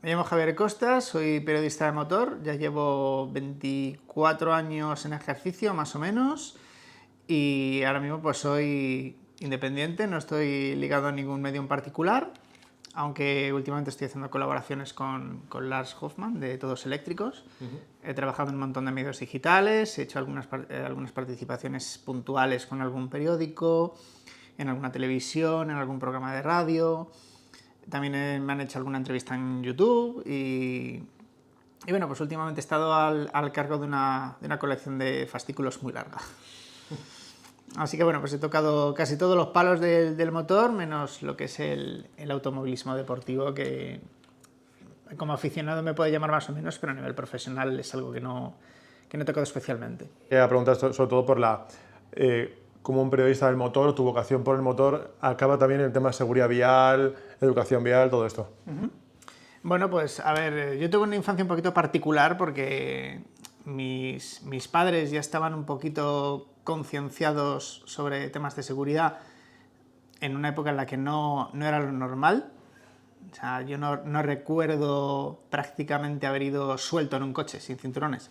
Me llamo Javier Costa, soy periodista de motor, ya llevo 24 años en ejercicio más o menos y ahora mismo pues soy independiente, no estoy ligado a ningún medio en particular, aunque últimamente estoy haciendo colaboraciones con Lars Hoffman de Todos Eléctricos. He trabajado en un montón de medios digitales, he hecho algunas participaciones puntuales con algún periódico, en alguna televisión, en algún programa de radio. También me han hecho alguna entrevista en YouTube y bueno, pues últimamente he estado al cargo de una colección de fascículos muy larga. Así que bueno, pues he tocado casi todos los palos del motor, menos lo que es el automovilismo deportivo, que como aficionado me puede llamar más o menos, pero a nivel profesional es algo que no he tocado especialmente. Quería preguntar sobre todo por como un periodista del motor, tu vocación por el motor, acaba también el tema de seguridad vial, educación vial, todo esto. Bueno, pues a ver, yo tuve una infancia un poquito particular porque mis padres ya estaban un poquito concienciados sobre temas de seguridad en una época en la que no era lo normal. O sea, yo no recuerdo prácticamente haber ido suelto en un coche sin cinturones.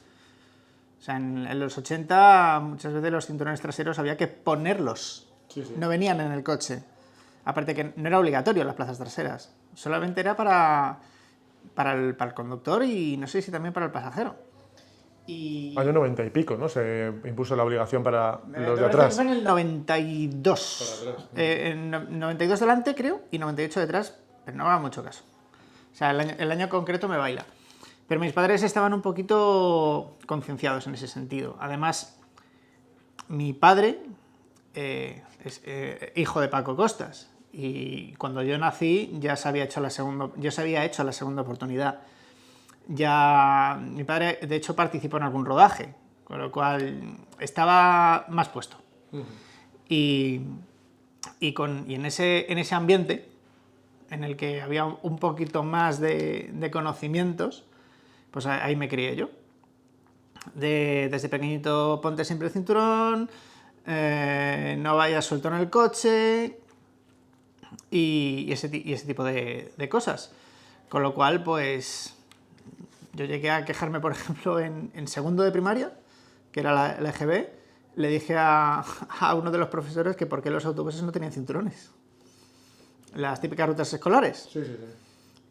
O sea, en los 80 muchas veces los cinturones traseros había que ponerlos. Sí. No venían en el coche. Aparte que no era obligatorio en las plazas traseras. Solamente era para el conductor y no sé si también para el pasajero. Año 90 y pico, ¿no? Se impuso la obligación para los de atrás. Fue en el 92. En 92 delante, creo, y 98 detrás, pero no haga mucho caso. O sea, el año concreto me baila. Pero mis padres estaban un poquito concienciados en ese sentido. Además, mi padre es hijo de Paco Costas. Y cuando yo nací ya se había hecho la segunda oportunidad. Ya mi padre, de hecho, participó en algún rodaje, con lo cual estaba más puesto. Y en ese ambiente, en el que había un poquito más de conocimientos, pues ahí me crié yo. Desde pequeñito, ponte siempre el cinturón, no vayas suelto en el coche y ese tipo de cosas. Con lo cual, pues yo llegué a quejarme, por ejemplo, en segundo de primaria, que era la EGB, le dije a uno de los profesores que por qué los autobuses no tenían cinturones. Las típicas rutas escolares. Sí.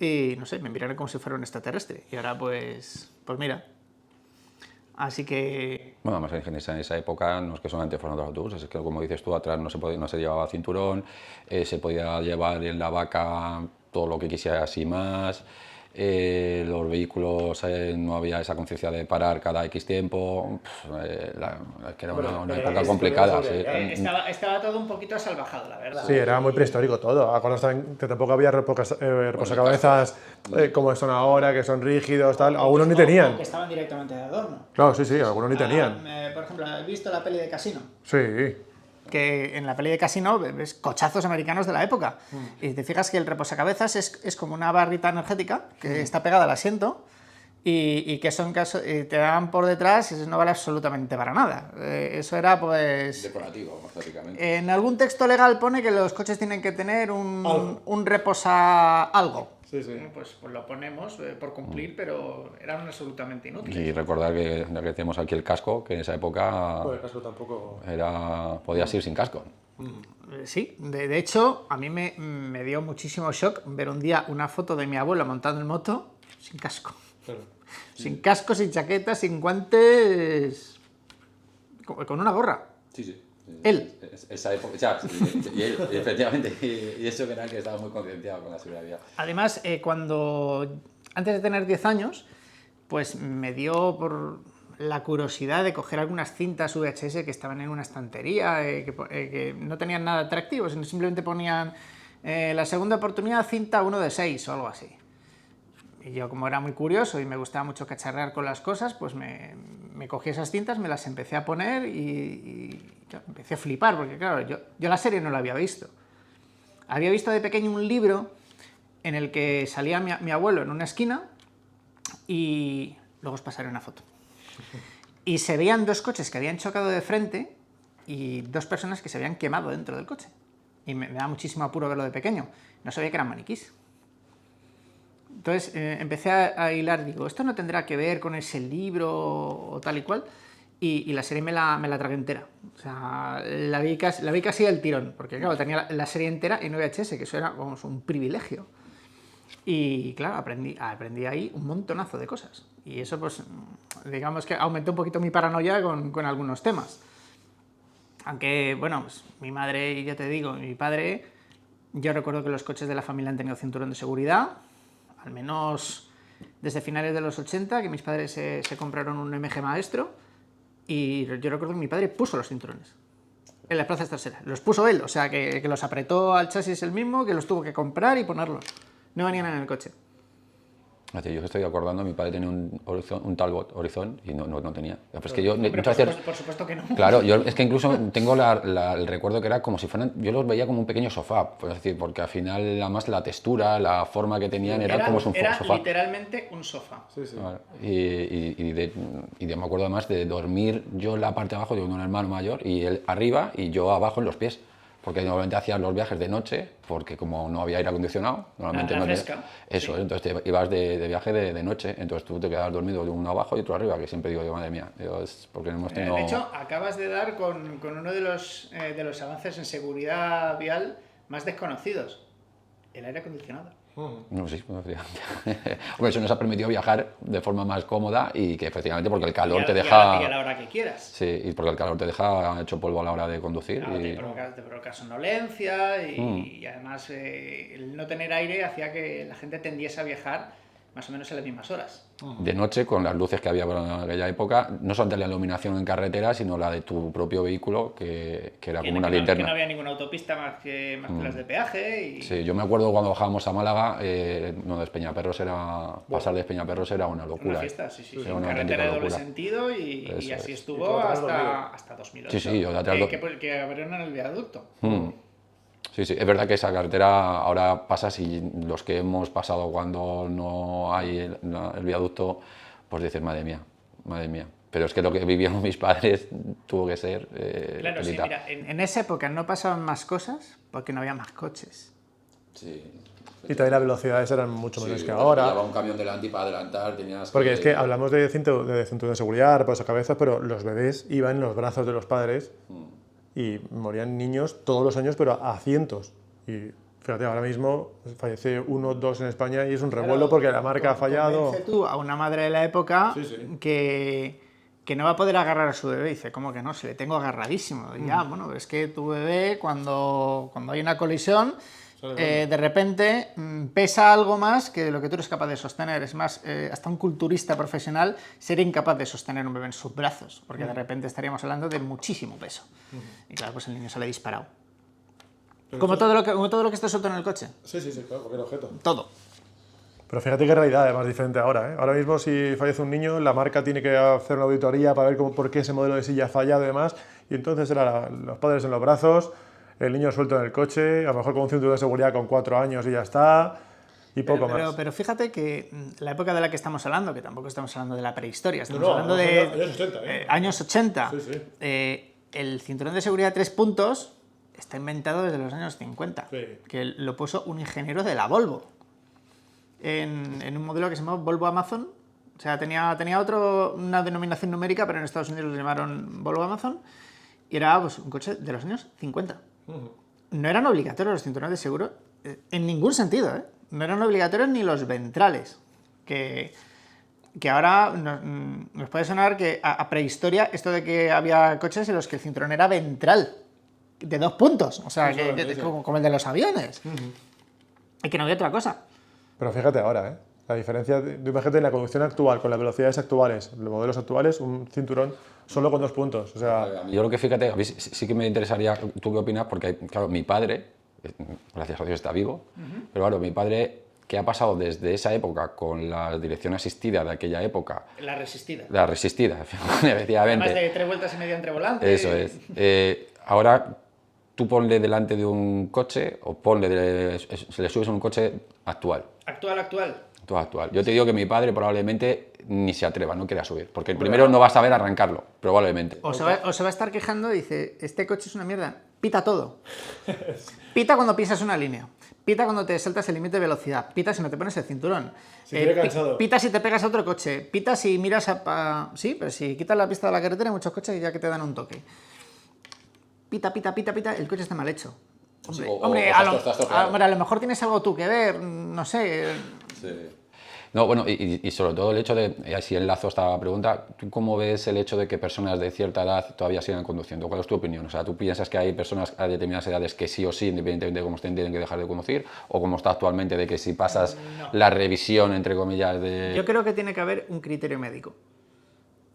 Y no sé, me miraron como si fuera un extraterrestre. Y ahora pues mira. Así que... Bueno, además en esa época no es que solamente fueran los autobuses, es que como dices tú, atrás no se llevaba cinturón, se podía llevar en la vaca todo lo que quisieras y más. Los vehículos, no había esa conciencia de parar cada X tiempo, que era una época complicada. Sí. Estaba todo un poquito salvajado, la verdad. Sí, era muy prehistórico todo. Acuerdas también que tampoco había reposacabezas como son ahora, que son rígidos, tal. Algunos ni tenían. Que estaban directamente de adorno. Claro, sí, algunos ni tenían. Por ejemplo, ¿has visto la peli de Casino? Sí. Que en la peli de Casino ves cochazos americanos de la época. Y te fijas que el reposacabezas es como una barrita energética que está pegada al asiento y que te dan por detrás y eso no vale absolutamente para nada. Eso era pues... decorativo, prácticamente. En algún texto legal pone que los coches tienen que tener un reposa algo. Sí. Pues lo ponemos por cumplir, pero eran absolutamente inútiles. Y recordar que tenemos aquí el casco, que en esa época Pues el casco tampoco... podías ir sin casco. Sí, de hecho, a mí me dio muchísimo shock ver un día una foto de mi abuelo montando en moto sin casco. Claro. Sin casco, sin chaqueta, sin guantes, con una gorra. Sí. Él. Esa época, ya, y él, efectivamente, y eso que era que estaba muy concienciado con la seguridad vial. Además, antes de tener 10 años, pues me dio por la curiosidad de coger algunas cintas VHS que estaban en una estantería, que no tenían nada atractivo, sino simplemente ponían la segunda oportunidad, cinta 1 de 6 o algo así. Y yo, como era muy curioso y me gustaba mucho cacharrear con las cosas, pues me cogí esas cintas, me las empecé a poner y yo empecé a flipar, porque claro, yo la serie no la había visto. Había visto de pequeño un libro en el que salía mi abuelo en una esquina y luego os pasaré una foto. Y se veían dos coches que habían chocado de frente y dos personas que se habían quemado dentro del coche. Y me da muchísimo apuro verlo de pequeño. No sabía que eran maniquís. Entonces empecé a hilar, digo, esto no tendrá que ver con ese libro o tal y cual, y la serie me la tragué entera. O sea, la vi casi del tirón, porque claro, tenía la serie entera en VHS, que eso era, vamos, un privilegio. Y claro, aprendí ahí un montonazo de cosas. Y eso, pues, digamos que aumentó un poquito mi paranoia con algunos temas. Aunque, bueno, pues, mi madre, y ya te digo, mi padre, yo recuerdo que los coches de la familia han tenido cinturón de seguridad, al menos desde finales de los 80, que mis padres se compraron un MG Maestro, y yo recuerdo que mi padre puso los cinturones en las plazas traseras. Los puso él, o sea, que los apretó al chasis él mismo, que los tuvo que comprar y ponerlos. No venían en el coche. Yo estoy acordando, mi padre tenía un Talbot Horizon y no tenía. Pero es que yo, Hombre, muchas veces, por supuesto que no. claro, yo es que incluso tengo el recuerdo que era como si fueran, yo los veía como un pequeño sofá, es decir, porque al final además la textura, la forma que tenían era como un sofá. Era literalmente un sofá. Sí, sí. Vale. Y me acuerdo además de dormir yo en la parte de abajo, yo con un hermano mayor, y él arriba y yo abajo en los pies. Porque normalmente hacías los viajes de noche, porque como no había aire acondicionado, normalmente La no fresca. eso, Sí. entonces te ibas de viaje de noche, entonces tú te quedabas dormido uno abajo y otro arriba, que siempre digo yo, madre mía, es porque no hemos tenido... De hecho, acabas de dar con uno de los avances en seguridad vial más desconocidos. El aire acondicionado. No, sí, hombre, eso nos ha permitido viajar de forma más cómoda y que efectivamente porque el calor te deja... Y a la hora que quieras. Sí, y porque el calor te deja hecho polvo a la hora de conducir. Claro, y... te provoca somnolencia y además el no tener aire hacía que la gente tendiese a viajar más o menos en las mismas horas. De noche, con las luces que había por aquella época, no solamente la iluminación en carretera, sino la de tu propio vehículo, que era como una linterna. Que no había ninguna autopista más que las de peaje. Y... Sí, yo me acuerdo cuando bajábamos a Málaga, no, Despeñaperros era... Pasar de Despeñaperros era una locura. Una fiesta, sí. Era una Carretera de doble locura. sentido y así ¿Y tú estuvo atrás hasta 2008. Sí, yo de atrás que abrieron el viaducto. Sí, es verdad que esa carretera ahora pasa, si los que hemos pasado cuando no hay el viaducto, pues dices, madre mía. Pero es que lo que vivían mis padres tuvo que ser... Claro, sí, mira, en esa época no pasaban más cosas porque no había más coches. Sí. Y también las velocidades eran mucho menores que Te ahora. pillaba un camión delante y para adelantar tenías Porque es que hablamos de cinturón de seguridad, reposo a cabeza, pero los bebés iban en los brazos de los padres y morían niños todos los años, pero a cientos. Y fíjate, ahora mismo fallece 1 o 2 en España y es un revuelo porque la marca ha fallado. Convence tú a una madre de la época Sí. que no va a poder agarrar a su bebé. Dice, ¿cómo que no? Si le tengo agarradísimo. Y ya, bueno, es que tu bebé cuando hay una colisión... de repente pesa algo más que lo que tú eres capaz de sostener. Es más, hasta un culturista profesional sería incapaz de sostener un bebé en sus brazos, porque de repente estaríamos hablando de muchísimo peso. Y claro, pues el niño sale disparado. Como todo lo que está suelto en el coche. Sí, claro, cualquier objeto. Todo. Pero fíjate qué realidad es más diferente ahora, ¿eh? Ahora mismo si fallece un niño, la marca tiene que hacer una auditoría para ver por qué ese modelo de silla ha fallado y demás, y entonces los padres en los brazos, el niño suelto en el coche, a lo mejor con un cinturón de seguridad con 4 años y ya está, y poco más. Pero fíjate que la época de la que estamos hablando, que tampoco estamos hablando de la prehistoria, estamos No, hablando años de 80, años 80. Sí. El cinturón de seguridad 3 puntos está inventado desde los años 50, Sí. que lo puso un ingeniero de la Volvo, en un modelo que se llamaba Volvo Amazon. O sea, tenía una denominación numérica, pero en Estados Unidos lo llamaron Volvo Amazon, y era pues, un coche de los años 50. No eran obligatorios los cinturones de seguro en ningún sentido, ¿eh? No eran obligatorios ni los ventrales, que ahora nos puede sonar que a prehistoria esto de que había coches en los que el cinturón era ventral, de 2 puntos, o sea, como el de los aviones, y que no había otra cosa. Pero fíjate ahora, ¿eh? La diferencia, imagínate en la conducción actual, con las velocidades actuales, los modelos actuales, un cinturón solo con 2 puntos. O sea, Yo creo que, fíjate, a mí sí que me interesaría, ¿tú qué opinas? Porque, claro, mi padre, gracias a Dios está vivo, pero claro, mi padre, que ha pasado desde esa época con la dirección asistida de aquella época... La resistida. La resistida, efectivamente. Más de 3 vueltas y media entre volantes. Eso es. Ahora, tú ponle delante de un coche, o se le subes a un coche actual. Actual. Yo te digo que mi padre probablemente ni se atreva, no quiera subir, porque el primero no va a saber arrancarlo, probablemente. O se va a estar quejando y dice, este coche es una mierda. Pita todo. Pita cuando pisas una línea. Pita cuando te saltas el límite de velocidad. Pita si no te pones el cinturón. Si te ve cansado. Pita si te pegas a otro coche. Pita si miras a... Sí, pero si quitas la pista de la carretera hay muchos coches ya que te dan un toque. Pita, pita, pita, pita, el coche está mal hecho. Hombre, Sí, hombre, estás tocado. a lo mejor tienes algo tú que ver, no sé. Sí. No, bueno, y sobre todo el hecho de, y así enlazo esta pregunta, ¿tú cómo ves el hecho de que personas de cierta edad todavía sigan conduciendo? ¿Cuál es tu opinión? O sea, ¿tú piensas que hay personas a determinadas edades que sí o sí, independientemente de cómo estén, tienen que dejar de conducir? ¿O como está actualmente, de que si pasas la revisión, entre comillas, de... Yo creo que tiene que haber un criterio médico.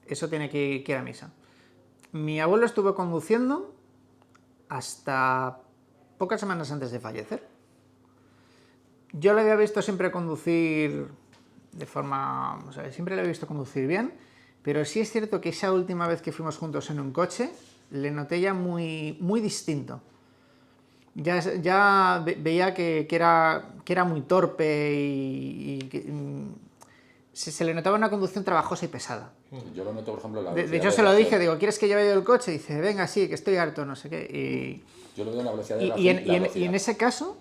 Eso tiene que ir a misa. Mi abuelo estuvo conduciendo hasta pocas semanas antes de fallecer. Yo le había visto siempre conducir de forma... O sea, siempre le he visto conducir bien, pero sí es cierto que esa última vez que fuimos juntos en un coche, le noté ya muy, muy distinto. Ya veía que era muy torpe y que, se le notaba una conducción trabajosa y pesada. Yo lo noto, por ejemplo, en la De hecho, se lo dije, digo, ¿quieres que lleve yo el coche? Y dice, venga, sí, que estoy harto, no sé qué. Yo lo veo en la velocidad de Y en ese caso,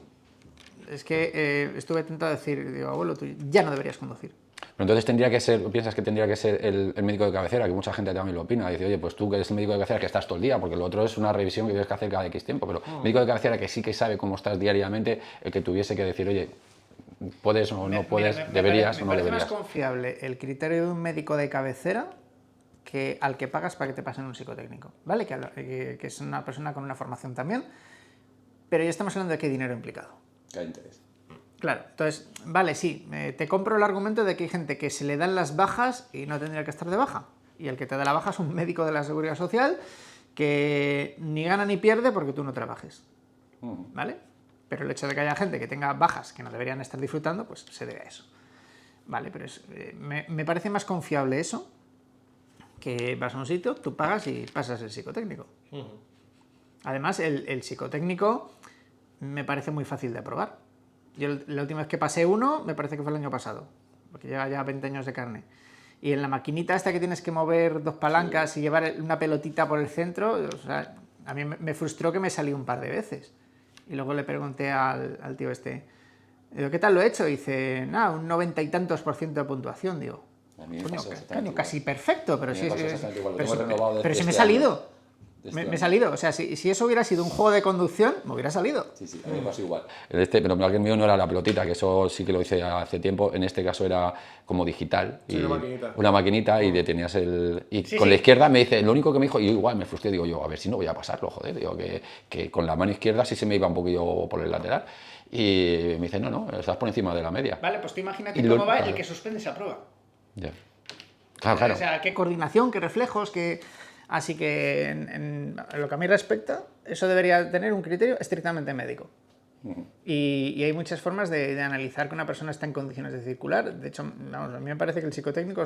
es que estuve tentado a decir, digo, abuelo, tú ya no deberías conducir. Pero entonces tendría que ser, ¿piensas que tendría que ser el médico de cabecera? Que mucha gente también lo opina. Dice, oye, pues tú que eres el médico de cabecera que estás todo el día, porque lo otro es una revisión que tienes que hacer cada X tiempo. Pero médico de cabecera que sí que sabe cómo estás diariamente, el que tuviese que decir, oye, puedes o no puedes, deberías o no deberías. Me parece más confiable el criterio de un médico de cabecera que al que pagas para que te pasen un psicotécnico. ¿Vale? Que es una persona con una formación también, pero ya estamos hablando de que hay dinero implicado. Que hay interés. Claro, entonces, vale, sí, te compro el argumento de que hay gente que se le dan las bajas y no tendría que estar de baja. Y el que te da la baja es un médico de la Seguridad Social que ni gana ni pierde porque tú no trabajes. ¿Vale? Pero el hecho de que haya gente que tenga bajas que no deberían estar disfrutando, pues se debe a eso. Vale, pero me parece más confiable eso que vas a un sitio, tú pagas y pasas el psicotécnico. Además, el psicotécnico me parece muy fácil de aprobar. Yo la última vez que pasé uno, me parece que fue el año pasado, porque lleva ya 20 años de carne. Y en la maquinita esta que tienes que mover dos palancas y llevar una pelotita por el centro, o sea, a mí me frustró que me salí un par de veces. Y luego le pregunté al tío este, digo, ¿qué tal lo he hecho? Y dice, nada, un 90 y tantos % de puntuación. Digo, coño, casi perfecto, pero sí, pero si me he salido. Me he salido, o sea, si eso hubiera sido un juego de conducción, me hubiera salido. Sí, a mí me pasó igual. Pero el mío no era la pelotita, que eso sí que lo hice hace tiempo. En este caso era como digital. Sí, y una maquinita y detenías el... Y sí, con la izquierda me dice, lo único que me dijo, y igual me frustré, digo yo, a ver si no voy a pasarlo, joder. Digo que con la mano izquierda sí se me iba un poquillo por el lateral. Y me dice, no, estás por encima de la media. Vale, pues tú imagínate cómo va el que suspende esa prueba. Ya. Claro. O sea, qué coordinación, qué reflejos, qué... Así que, en lo que a mí respecta, eso debería tener un criterio estrictamente médico. Y hay muchas formas de analizar que una persona está en condiciones de circular. De hecho, vamos, a mí me parece que el psicotécnico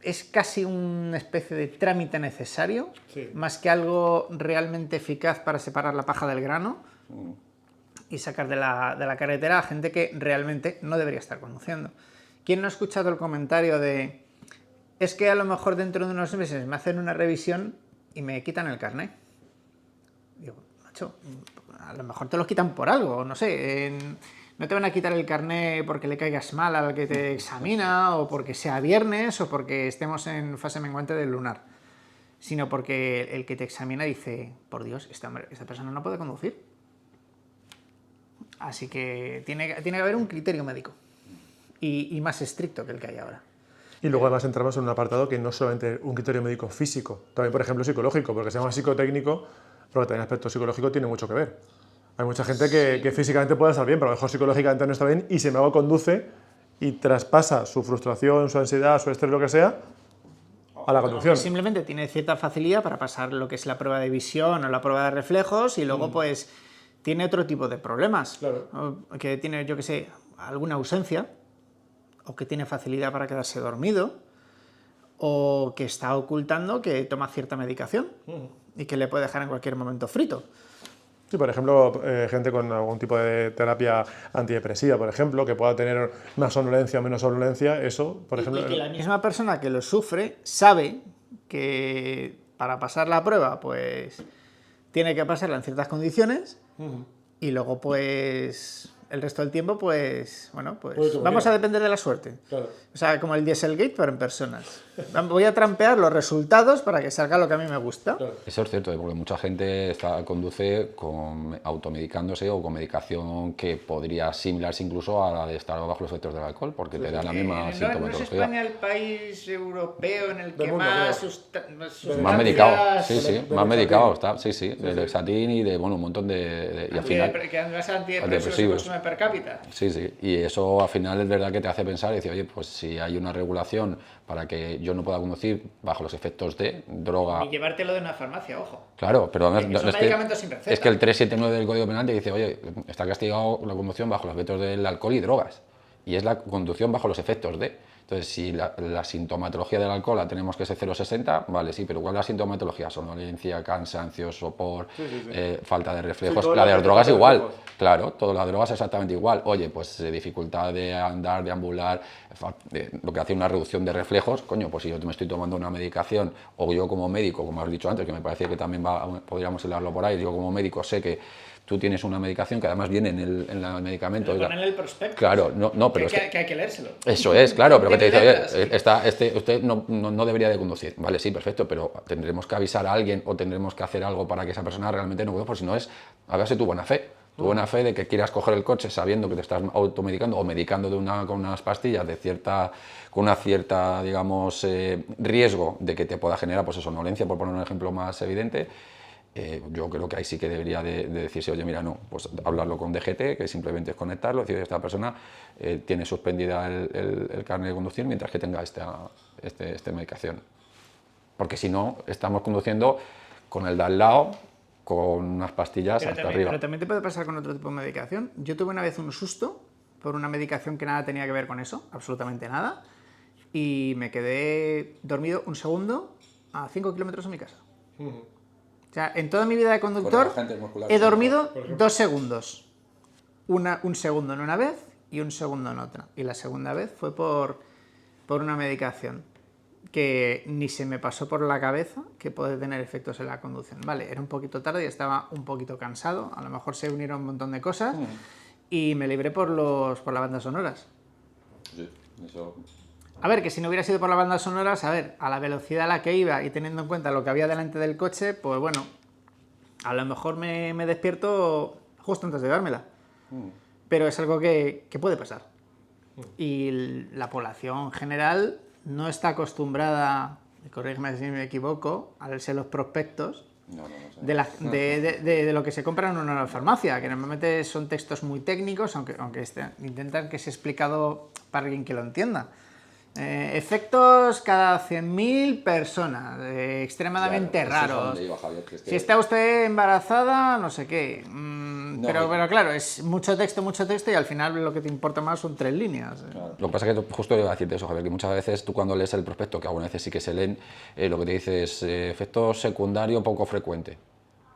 es casi una especie de trámite necesario, sí, más que algo realmente eficaz para separar la paja del grano y sacar de la carretera a gente que realmente no debería estar conduciendo. ¿Quién no ha escuchado el comentario de... Es que a lo mejor dentro de unos meses me hacen una revisión y me quitan el carnet? Digo, macho, a lo mejor te lo quitan por algo, no sé. No te van a quitar el carnet porque le caigas mal al que te examina, o porque sea viernes, o porque estemos en fase menguante del lunar. Sino porque el que te examina dice, por Dios, esta persona no puede conducir. Así que tiene que haber un criterio médico. Y más estricto que el que hay ahora. Y luego además entramos en un apartado que no es solamente un criterio médico físico, también por ejemplo psicológico, porque se llama psicotécnico, pero también el aspecto psicológico tiene mucho que ver. Hay mucha gente que físicamente puede estar bien, pero a lo mejor psicológicamente no está bien y sin embargo conduce y traspasa su frustración, su ansiedad, su estrés, lo que sea, a la conducción. Simplemente tiene cierta facilidad para pasar lo que es la prueba de visión o la prueba de reflejos y luego pues tiene otro tipo de problemas. Claro. Que tiene, yo que sé, alguna ausencia, o que tiene facilidad para quedarse dormido, o que está ocultando que toma cierta medicación y que le puede dejar en cualquier momento frito. Sí, por ejemplo, gente con algún tipo de terapia antidepresiva, por ejemplo, que pueda tener más somnolencia o menos somnolencia, eso, por ejemplo... Y que la misma persona que lo sufre sabe que para pasar la prueba, pues tiene que pasarla en ciertas condiciones y luego pues el resto del tiempo pues bueno, pues vamos a depender de la suerte. Claro. O sea, como el Dieselgate pero en personas. Voy a trampear los resultados para que salga lo que a mí me gusta. Claro. Eso es cierto, porque mucha gente conduce automedicándose o con medicación que podría asimilarse incluso a la de estar bajo los efectos del alcohol, porque te da la misma ¿No es sintomatología. España el país europeo en el que mundo, más creo. sustancias... Más medicado, sí, de más medicado está, sí, del Lexatin y de, bueno, un montón y al final... Que además antidepresivos se antidepresivos. consume per cápita. Sí, y eso al final es verdad que te hace pensar y decir, oye, pues si hay una regulación para que yo no pueda conducir bajo los efectos de droga... Y llevártelo de una farmacia, ojo. Claro, pero además Que son medicamentos sin receta. es que el 379 del Código Penal te dice, oye, está castigado la conducción bajo los efectos del alcohol y drogas. Y es la conducción bajo los efectos de... Entonces, si la sintomatología del alcohol la tenemos que ser 0,60, vale, sí, pero ¿cuál es la sintomatología? Somnolencia, cansancio, sopor, falta de reflejos. Sí, La de las drogas igual, reflejos. claro, todas las drogas exactamente igual. Oye, pues dificultad de andar, de ambular, lo que hace una reducción de reflejos, coño, pues si yo me estoy tomando una medicación, o yo como médico, como has dicho antes, que me parece que también podríamos hilarlo por ahí, yo como médico sé que tú tienes una medicación que además viene en el medicamento. Pero ponen el prospecto. Claro, no, pero que hay que leérselo. eso es, claro, pero que te dice, letras. oye, usted no debería de conducir. Vale, sí, perfecto, pero tendremos que avisar a alguien o tendremos que hacer algo para que esa persona realmente no conduza, porque si no es, hágase tu buena fe. Tu buena fe de que quieras coger el coche sabiendo que te estás automedicando o medicando con unas pastillas con una cierta, digamos, riesgo de que te pueda generar, pues eso, somnolencia, por poner un ejemplo más evidente. Yo creo que ahí sí que debería de decirse, oye, mira, no, pues hablarlo con DGT, que simplemente es conectarlo, decir, esta persona tiene suspendida el carnet de conducir mientras que tenga esta medicación. Porque si no, estamos conduciendo con el de al lado, con unas pastillas hasta arriba. Pero también te puede pasar con otro tipo de medicación. Yo tuve una vez un susto por una medicación que nada tenía que ver con eso, absolutamente nada, y me quedé dormido un segundo a 5 kilómetros de mi casa. O sea, en toda mi vida de conductor he dormido 2 segundos. Un segundo en una vez y un segundo en otra. Y la segunda vez fue por una medicación que ni se me pasó por la cabeza que puede tener efectos en la conducción. Vale, era un poquito tarde y estaba un poquito cansado. A lo mejor se unieron un montón de cosas y me libré por las bandas sonoras. Sí, eso... A ver, que si no hubiera sido por las bandas sonoras, a ver, a la velocidad a la que iba y teniendo en cuenta lo que había delante del coche, pues bueno, a lo mejor me despierto justo antes de dármela. Pero es algo que puede pasar. Y la población general no está acostumbrada, corrígeme si me equivoco, a leerse los prospectos de lo que se compra en una farmacia, que normalmente son textos muy técnicos, aunque intentan que sea explicado para alguien que lo entienda. Efectos cada 100.000 personas, extremadamente raros. Si está usted embarazada, no sé qué. Pero claro, es mucho texto y al final lo que te importa más son 3 líneas. Claro. Lo que pasa es que justo iba a decirte eso, Javier, que muchas veces tú cuando lees el prospecto, que algunas veces sí que se leen, lo que te dice es efecto secundario poco frecuente.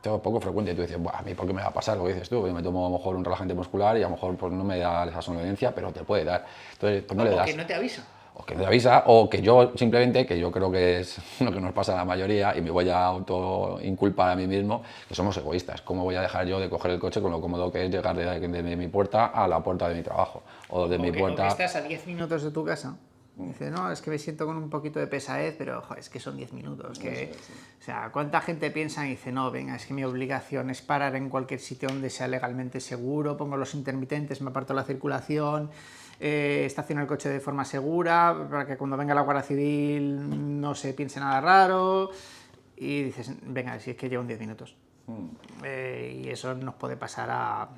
Poco frecuente, y tú dices, ¿a mí por qué me va a pasar? Lo que dices tú, yo me tomo a lo mejor un relajante muscular y a lo mejor pues, no me da esa somnolencia, pero te puede dar. Entonces, pues no le das. Que no te avisa. O que no te avisa, o que yo simplemente, que yo creo que es lo que nos pasa a la mayoría, y me voy a autoinculpar a mí mismo, que somos egoístas. ¿Cómo voy a dejar yo de coger el coche con lo cómodo que es llegar de mi puerta a la puerta de mi trabajo? O de mi puerta... O que estás a 10 minutos de tu casa. Dice, no, es que me siento con un poquito de pesadez, pero joder, es que son 10 minutos. O sea, ¿cuánta gente piensa y dice, no, venga, es que mi obligación es parar en cualquier sitio donde sea legalmente seguro, pongo los intermitentes, me aparto la circulación, estaciono el coche de forma segura, para que cuando venga la Guardia Civil no se piense nada raro? Y dices, venga, si es que llevan 10 minutos. Y eso nos puede pasar a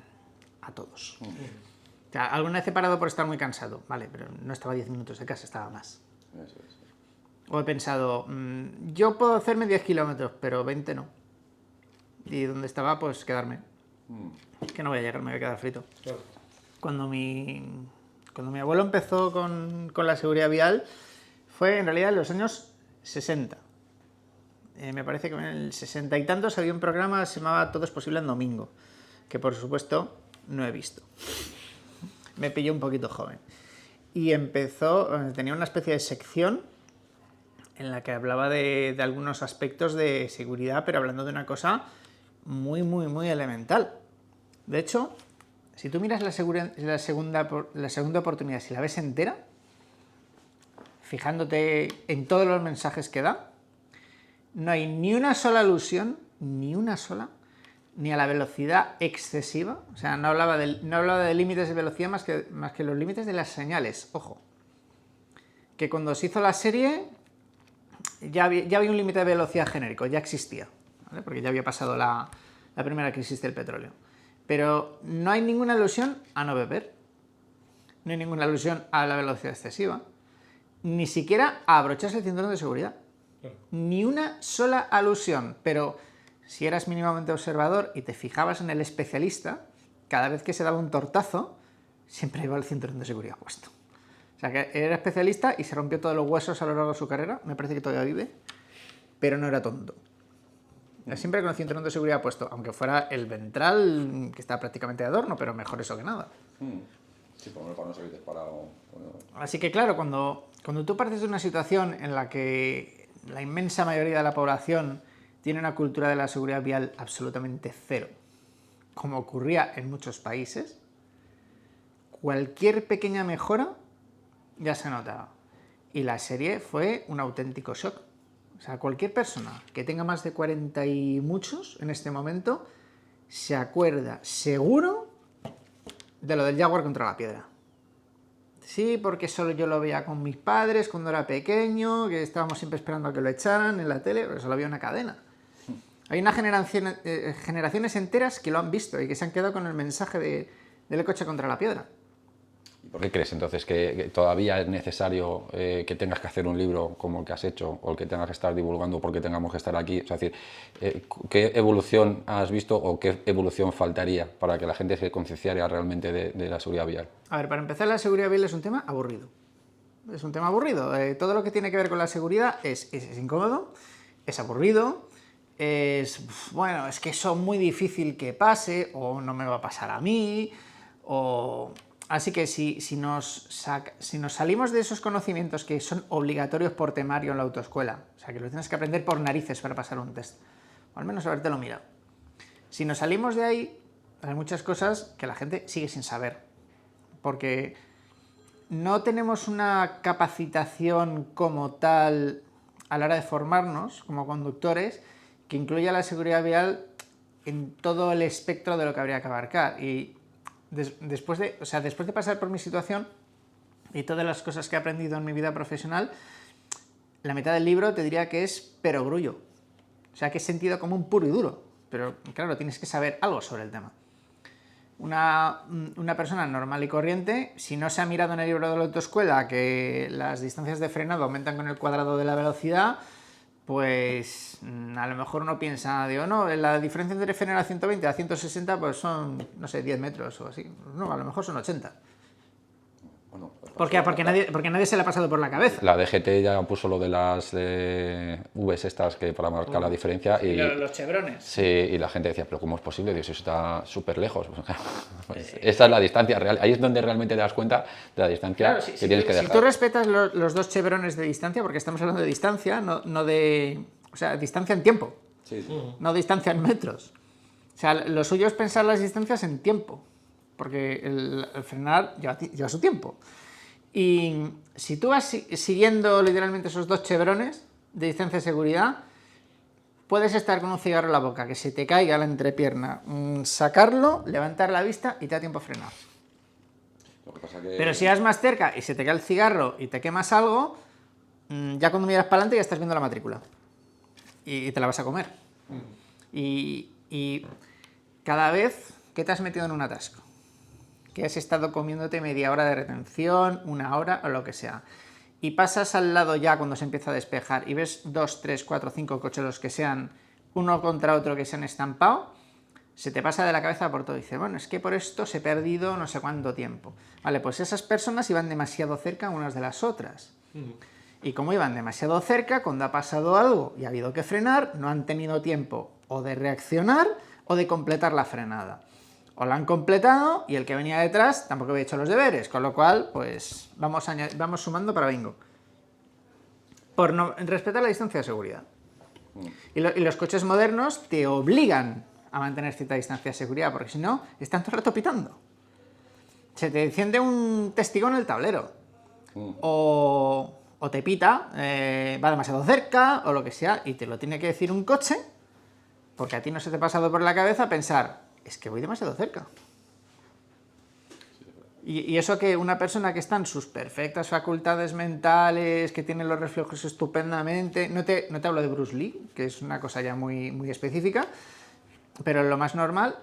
todos. O sea, alguna vez he parado por estar muy cansado, vale, pero no estaba 10 minutos de casa, estaba más. Eso es. O he pensado, yo puedo hacerme 10 kilómetros, pero 20 no. Y donde estaba, pues quedarme. Que no voy a llegar, me voy a quedar frito. Claro. Cuando mi abuelo empezó con la seguridad vial, fue en realidad en los años 60. Me parece que en el 60 y tantos había un programa que se llamaba Todo es posible en domingo, que por supuesto no he visto. Me pilló un poquito joven. Y tenía una especie de sección en la que hablaba de algunos aspectos de seguridad, pero hablando de una cosa muy, muy, muy elemental. De hecho, si tú miras la segunda oportunidad, si la ves entera, fijándote en todos los mensajes que da, no hay ni una sola alusión, ni una sola, ni a la velocidad excesiva. O sea, no hablaba de límites de velocidad más que los límites de las señales. Ojo, que cuando se hizo la serie ya había un límite de velocidad genérico, ya existía, ¿vale? Porque ya había pasado la primera crisis del petróleo. Pero no hay ninguna alusión a no beber, no hay ninguna alusión a la velocidad excesiva, ni siquiera a abrocharse el cinturón de seguridad. Ni una sola alusión, pero si eras mínimamente observador y te fijabas en el especialista, cada vez que se daba un tortazo, siempre iba el cinturón de seguridad puesto. O sea, que era especialista y se rompió todos los huesos a lo largo de su carrera, me parece que todavía vive, pero no era tonto. Siempre con el cinturón de seguridad puesto, aunque fuera el ventral, que está prácticamente de adorno, pero mejor eso que nada. Sí, por lo menos para no salir disparado. Así que claro, cuando tú partes de una situación en la que la inmensa mayoría de la población tiene una cultura de la seguridad vial absolutamente cero, como ocurría en muchos países, cualquier pequeña mejora ya se notaba. Y la serie fue un auténtico shock. O sea, cualquier persona que tenga más de 40 y muchos en este momento se acuerda seguro de lo del Jaguar contra la piedra. Sí, porque solo yo lo veía con mis padres cuando era pequeño, que estábamos siempre esperando a que lo echaran en la tele, pero solo había una cadena. Hay una generaciones enteras que lo han visto y que se han quedado con el mensaje del coche contra la piedra. ¿Y por qué crees entonces que todavía es necesario que tengas que hacer un libro como el que has hecho o el que tengas que estar divulgando porque tengamos que estar aquí? O sea, es decir, ¿qué evolución has visto o qué evolución faltaría para que la gente se concienciara realmente de la seguridad vial? A ver, para empezar, la seguridad vial es un tema aburrido. Es un tema aburrido. Todo lo que tiene que ver con la seguridad es incómodo, es aburrido, bueno, es que eso es muy difícil que pase, o no me va a pasar a mí, o... Así que si nos salimos de esos conocimientos que son obligatorios por temario en la autoescuela, o sea, que lo tienes que aprender por narices para pasar un test, o al menos habértelo mirado. Si nos salimos de ahí, hay muchas cosas que la gente sigue sin saber, porque no tenemos una capacitación como tal a la hora de formarnos como conductores que incluya la seguridad vial en todo el espectro de lo que habría que abarcar. Y después de pasar por mi situación y todas las cosas que he aprendido en mi vida profesional, la mitad del libro te diría que es perogrullo. O sea, que es sentido común puro y duro. Pero claro, tienes que saber algo sobre el tema. Una persona normal y corriente, si no se ha mirado en el libro de la autoescuela que las distancias de frenado aumentan con el cuadrado de la velocidad, pues a lo mejor uno piensa, digo, no, la diferencia entre frenar a 120 a 160 pues son, no sé, 10 metros o así. No, a lo mejor son 80. Bueno, Porque nadie se le ha pasado por la cabeza. La DGT ya puso lo de las Vs estas que para marcar la diferencia. Y los chevrones. Sí, y la gente decía, pero ¿cómo es posible? Dios, eso está súper lejos. Pues, esa es la distancia real. Ahí es donde realmente te das cuenta de la distancia claro, que tienes que dejar. Si tú respetas los 2 chevrones de distancia, porque estamos hablando de distancia, no de... O sea, distancia en tiempo. Sí. No distancia en metros. O sea, lo suyo es pensar las distancias en tiempo, porque el frenar lleva su tiempo. Y si tú vas siguiendo literalmente esos 2 chevrones de distancia de seguridad, puedes estar con un cigarro en la boca, que se te caiga la entrepierna, sacarlo, levantar la vista y te da tiempo a frenar. Lo que pasa que... Pero si vas más cerca y se te cae el cigarro y te quemas algo, ya cuando miras para adelante ya estás viendo la matrícula y te la vas a comer. Y cada vez que te has metido en un atasco, que has estado comiéndote media hora de retención, 1 hora o lo que sea, y pasas al lado ya cuando se empieza a despejar y ves 2, 3, 4, 5 coches los que sean, uno contra otro que se han estampado, se te pasa de la cabeza por todo. Dice, bueno, es que por esto se he perdido no sé cuánto tiempo. Vale, pues esas personas iban demasiado cerca unas de las otras. Y como iban demasiado cerca, cuando ha pasado algo y ha habido que frenar, no han tenido tiempo o de reaccionar o de completar la frenada. O la han completado y el que venía detrás tampoco había hecho los deberes, con lo cual, pues vamos sumando para bingo. Por no respetar la distancia de seguridad. Y los coches modernos te obligan a mantener cierta distancia de seguridad, porque si no, están todo el rato pitando. Se te enciende un testigo en el tablero. O te pita, va demasiado cerca, o lo que sea, y te lo tiene que decir un coche, porque a ti no se te ha pasado por la cabeza pensar, es que voy demasiado cerca. Y eso que una persona que está en sus perfectas facultades mentales, que tiene los reflejos estupendamente, no te hablo de Bruce Lee, que es una cosa ya muy, muy específica, pero lo más normal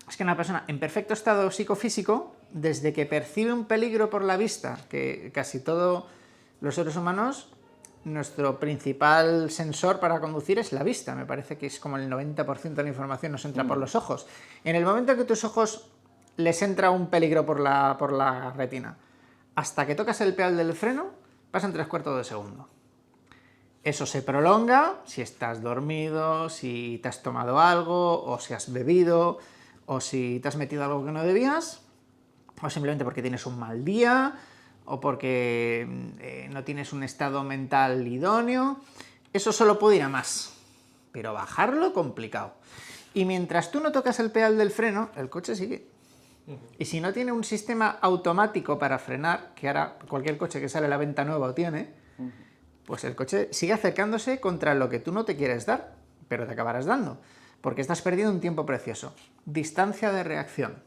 es que una persona en perfecto estado psicofísico, desde que percibe un peligro por la vista, que casi todos los seres humanos, nuestro principal sensor para conducir es la vista, me parece que es como el 90% de la información nos entra por los ojos. En el momento que tus ojos les entra un peligro por la retina, hasta que tocas el pedal del freno, pasan 3/4 de segundo. Eso se prolonga si estás dormido, si te has tomado algo, o si has bebido, o si te has metido algo que no debías, o simplemente porque tienes un mal día, o porque no tienes un estado mental idóneo. Eso solo puede ir a más, pero bajarlo complicado. Y mientras tú no tocas el pedal del freno, el coche sigue. Y si no tiene un sistema automático para frenar, que ahora cualquier coche que sale a la venta nueva tiene, pues el coche sigue acercándose contra lo que tú no te quieres dar, pero te acabarás dando, porque estás perdiendo un tiempo precioso. Distancia de reacción.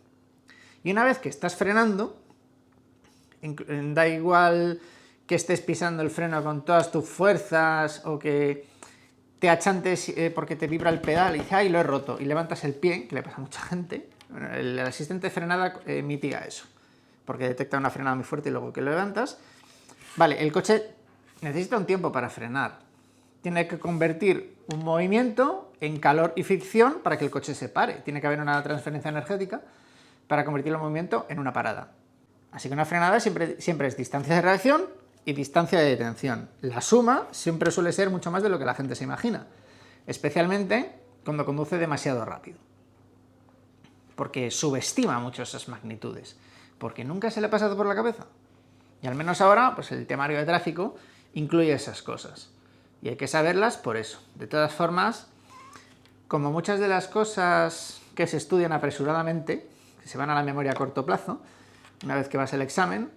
Y una vez que estás frenando, da igual que estés pisando el freno con todas tus fuerzas o que te achantes porque te vibra el pedal y dices, ¡ay, lo he roto! Y levantas el pie, que le pasa a mucha gente. Bueno, el asistente de frenada mitiga eso, porque detecta una frenada muy fuerte y luego que lo levantas. Vale, el coche necesita un tiempo para frenar. Tiene que convertir un movimiento en calor y fricción para que el coche se pare. Tiene que haber una transferencia energética para convertir el movimiento en una parada. Así que una frenada siempre es distancia de reacción y distancia de detención. La suma siempre suele ser mucho más de lo que la gente se imagina, especialmente cuando conduce demasiado rápido, porque subestima mucho esas magnitudes, porque nunca se le ha pasado por la cabeza. Y al menos ahora, pues el temario de tráfico incluye esas cosas. Y hay que saberlas por eso. De todas formas, como muchas de las cosas que se estudian apresuradamente, que se van a la memoria a corto plazo, una vez que vas al examen,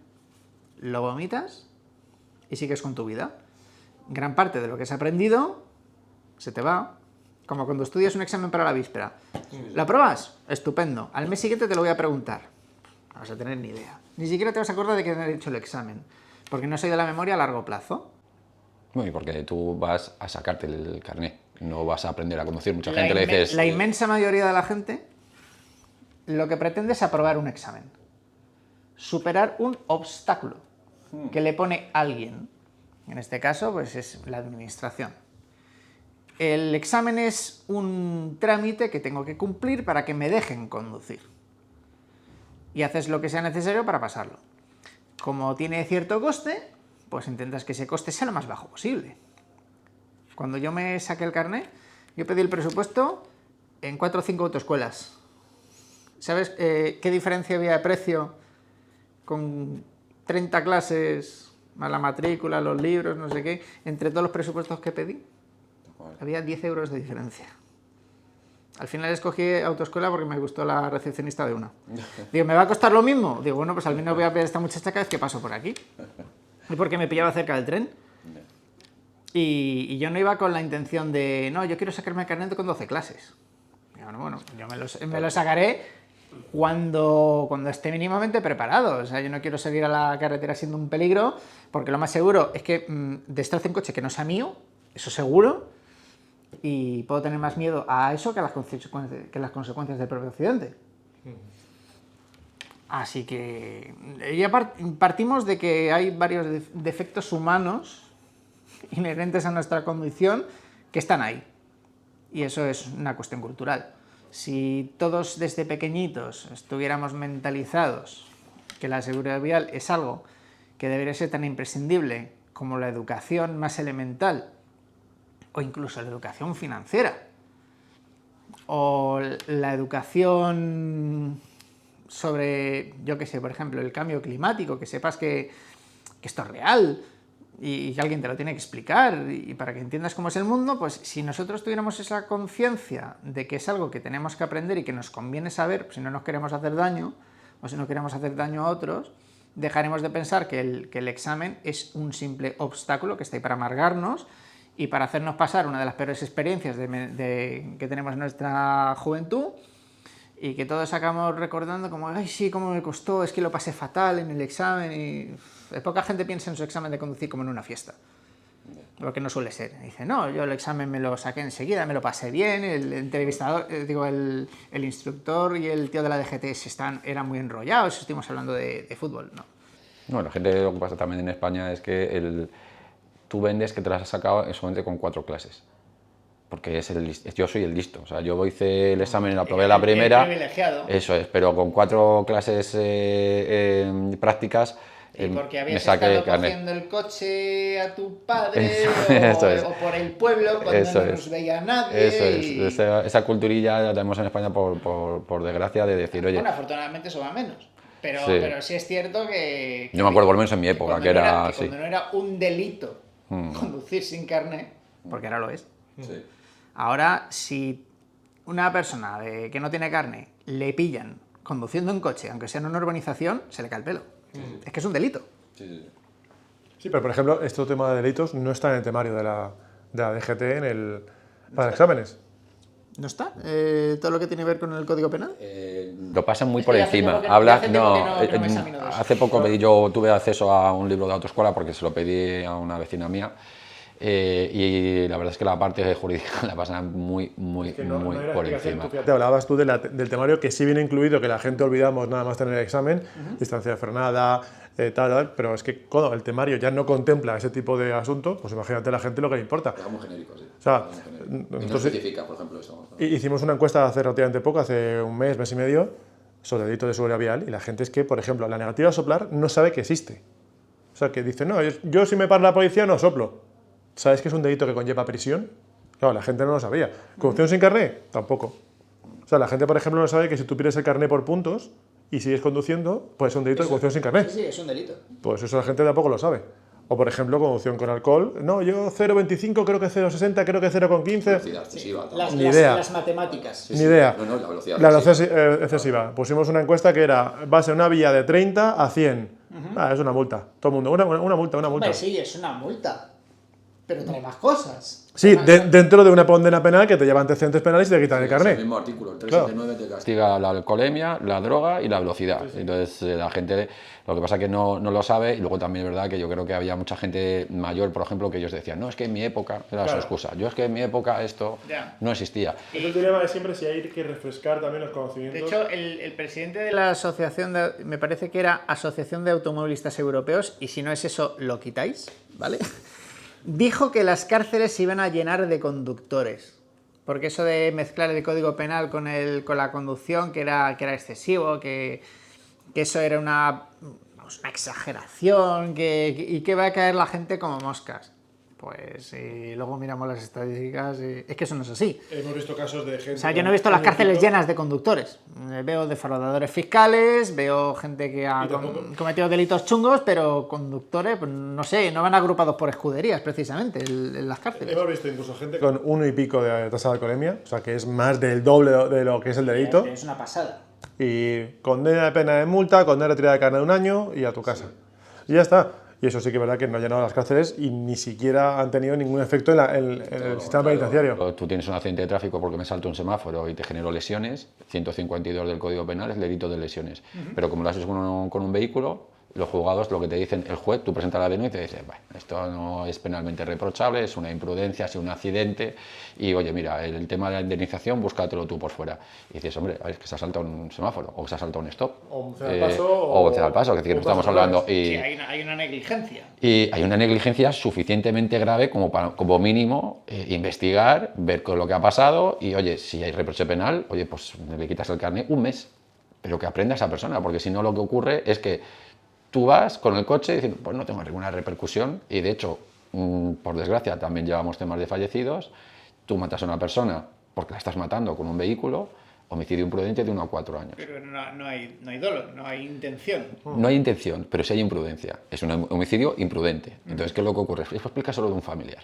lo vomitas y sigues con tu vida. Gran parte de lo que has aprendido se te va. Como cuando estudias un examen para la víspera. ¿Lo apruebas? Estupendo. Al mes siguiente te lo voy a preguntar. No vas a tener ni idea. Ni siquiera te vas a acordar de que has hecho el examen. Porque no has ido a la memoria a largo plazo. Bueno, y porque tú vas a sacarte el carnet. No vas a aprender a conducir. Mucha gente le dices... La inmensa mayoría de la gente lo que pretende es aprobar un examen. Superar un obstáculo que le pone alguien. En este caso, pues es la administración. El examen es un trámite que tengo que cumplir para que me dejen conducir. Y haces lo que sea necesario para pasarlo. Como tiene cierto coste, pues intentas que ese coste sea lo más bajo posible. Cuando yo me saqué el carnet, yo pedí el presupuesto en 4 o 5 autoescuelas. ¿Sabes qué diferencia había de precio con 30 clases, más la matrícula, los libros, no sé qué, entre todos los presupuestos que pedí? Había 10 euros de diferencia. Al final escogí autoescuela porque me gustó la recepcionista de una. Digo, ¿me va a costar lo mismo? Digo, bueno, pues al menos voy a ver a esta muchacha cada vez que paso por aquí. Y porque me pillaba cerca del tren. Y yo no iba con la intención de, no, yo quiero sacarme el carnet con 12 clases. Digo, bueno, yo me lo sacaré cuando esté mínimamente preparado. O sea, yo no quiero salir a la carretera siendo un peligro, porque lo más seguro es que destroce un coche que no sea mío, eso seguro. Y puedo tener más miedo a eso que a las consecuencias del propio accidente. Así que ya partimos de que hay varios defectos humanos inherentes a nuestra condición que están ahí. Y eso es una cuestión cultural. Si todos desde pequeñitos estuviéramos mentalizados que la seguridad vial es algo que debería ser tan imprescindible como la educación más elemental, o incluso la educación financiera, o la educación sobre, yo qué sé, por ejemplo, el cambio climático, que sepas que esto es real, y que alguien te lo tiene que explicar, y para que entiendas cómo es el mundo, pues si nosotros tuviéramos esa conciencia de que es algo que tenemos que aprender y que nos conviene saber, si no nos queremos hacer daño, o si no queremos hacer daño a otros, dejaremos de pensar que el examen es un simple obstáculo que está ahí para amargarnos y para hacernos pasar una de las peores experiencias que tenemos en nuestra juventud, y que todos acabamos recordando como, ay, sí, cómo me costó, es que lo pasé fatal en el examen, y poca gente piensa en su examen de conducir como en una fiesta, lo que no suele ser. Dice, no, yo el examen me lo saqué enseguida, me lo pasé bien, el entrevistador, el instructor y el tío de la DGT eran muy enrollados, estuvimos hablando de fútbol, ¿no? No, la gente, lo que pasa también en España es que tú vendes que te las has sacado solamente con 4 clases. Porque yo soy el listo. O sea, yo hice el examen y lo aprobé la primera. El privilegiado. Eso es, pero con 4 clases prácticas. Y porque habías me saqué estado carnet. cogiendo el coche a tu padre o por el pueblo cuando Eso no es. nos veía nadie. Eso es. Esa culturilla la tenemos en España por desgracia de decir, oye. Bueno, afortunadamente eso va menos. Pero Sí. pero sí es cierto que Yo me acuerdo, por lo menos en mi época, cuando que no era que así. cuando no era un delito conducir sin carnet, porque ahora lo es. Sí. Ahora, si una persona que no tiene carnet le pillan conduciendo un coche, aunque sea en una urbanización, se le cae el pelo. Es que es un delito. Sí, pero por ejemplo, este tema de delitos no está en el temario de la DGT para exámenes. ¿No está? ¿Todo lo que tiene que ver con el Código Penal? Lo pasan muy Es por que hace encima. tiempo que- hace tiempo que no me eh, examino de eso. hace poco yo tuve acceso a un libro de autoescuela porque se lo pedí a una vecina mía. Y la verdad es que la parte jurídica la pasan muy Que no era por explicación. encima. Tú, fíjate, hablabas tú del temario que sí viene incluido, que la gente olvidamos nada más tener el examen, distancia de frenada, tal, pero es que cuando el temario ya no contempla ese tipo de asuntos, pues imagínate a la gente lo que le importa. Es muy genérico, sí. O sea, No nosotros especifica, por ejemplo, eso. hicimos una encuesta hace relativamente poco, hace un mes y medio, sobre delito de seguridad vial, y la gente es que, por ejemplo, la negativa a soplar no sabe que existe. O sea, que dice, no, yo si me para la policía no soplo. ¿Sabes que es un delito que conlleva prisión? Claro, la gente no lo sabía. ¿Conducción sin carné? Tampoco. O sea, la gente, por ejemplo, no sabe que si tú pierdes el carné por puntos y sigues conduciendo, pues es un delito de conducción sin carné. Sí, es un delito. Pues eso la gente tampoco lo sabe. O, por ejemplo, conducción con alcohol. No, yo 0,25, creo que 0,60, creo que 0,15. Ni idea. Las matemáticas. Ni idea. No, la velocidad. La velocidad excesiva. Pusimos una encuesta que era base una vía de 30 a 100. Es una multa. Todo el mundo. Una multa. Hombre, sí, es una multa. Pero trae más cosas. Sí, dentro de una condena penal que te lleva antecedentes penales y te quitan el carnet. mismo artículo, el 379 te castiga la alcoholemia, la droga y la velocidad. Entonces la gente, lo que pasa es que no lo sabe, y luego también es verdad que yo creo que había mucha gente mayor, por ejemplo, que ellos decían, no, es que en mi época, era su excusa, yo es que en mi época esto no existía. Es el dilema de siempre si hay que refrescar también los conocimientos. De hecho, el presidente de la asociación, me parece que era Asociación de Automovilistas Europeos, y si no es eso, lo quitáis, ¿vale? Dijo que las cárceles se iban a llenar de conductores. Porque eso de mezclar el Código Penal con la conducción, que era excesivo, que eso era una exageración, y que va a caer la gente como moscas. Pues si luego miramos las estadísticas, es que eso no es así. Hemos visto casos de gente... O sea, yo no he visto las cárceles llenas de conductores. Veo defraudadores fiscales, veo gente que ha cometido delitos chungos, pero conductores, pues, no sé, no van agrupados por escuderías, precisamente, en las cárceles. Hemos visto incluso gente con 1 y pico de tasa de alcoholemia, o sea, que es más del doble de lo que es el delito. Es una pasada. Y condena de pena de multa, condena de retirada de carne de 1 año y a tu casa. Y ya está. Y eso sí que es verdad que no ha llenado las cárceles y ni siquiera han tenido ningún efecto en el sistema penitenciario. Tú tienes un accidente de tráfico porque me salto un semáforo y te genero lesiones, 152 del Código Penal es delito de lesiones. Pero como lo haces con un vehículo, los juzgados lo que te dicen, el juez, tú presentas la denuncia y te dice, bueno, esto no es penalmente reprochable, es una imprudencia, es un accidente, y oye, mira, el tema de la indemnización, búscatelo tú por fuera. Y dices, hombre, es que se ha saltado un semáforo, o se ha saltado un stop, O un ceda al paso, o un ceda al paso, que es decir, no estamos hablando... Sí, hay una negligencia. Y hay una negligencia suficientemente grave como mínimo investigar, ver con lo que ha pasado y, oye, si hay reproche penal, oye, pues le quitas el carnet 1 mes, pero que aprenda esa persona, porque si no lo que ocurre es que tú vas con el coche diciendo, pues no tengo ninguna repercusión, y de hecho, por desgracia, también llevamos temas de fallecidos, tú matas a una persona porque la estás matando con un vehículo, Homicidio imprudente de 1 a 4 años. Pero no hay dolo, no hay intención. No hay intención, pero sí hay imprudencia. Es un homicidio imprudente. Entonces, ¿qué es lo que ocurre? Explica solo de un familiar.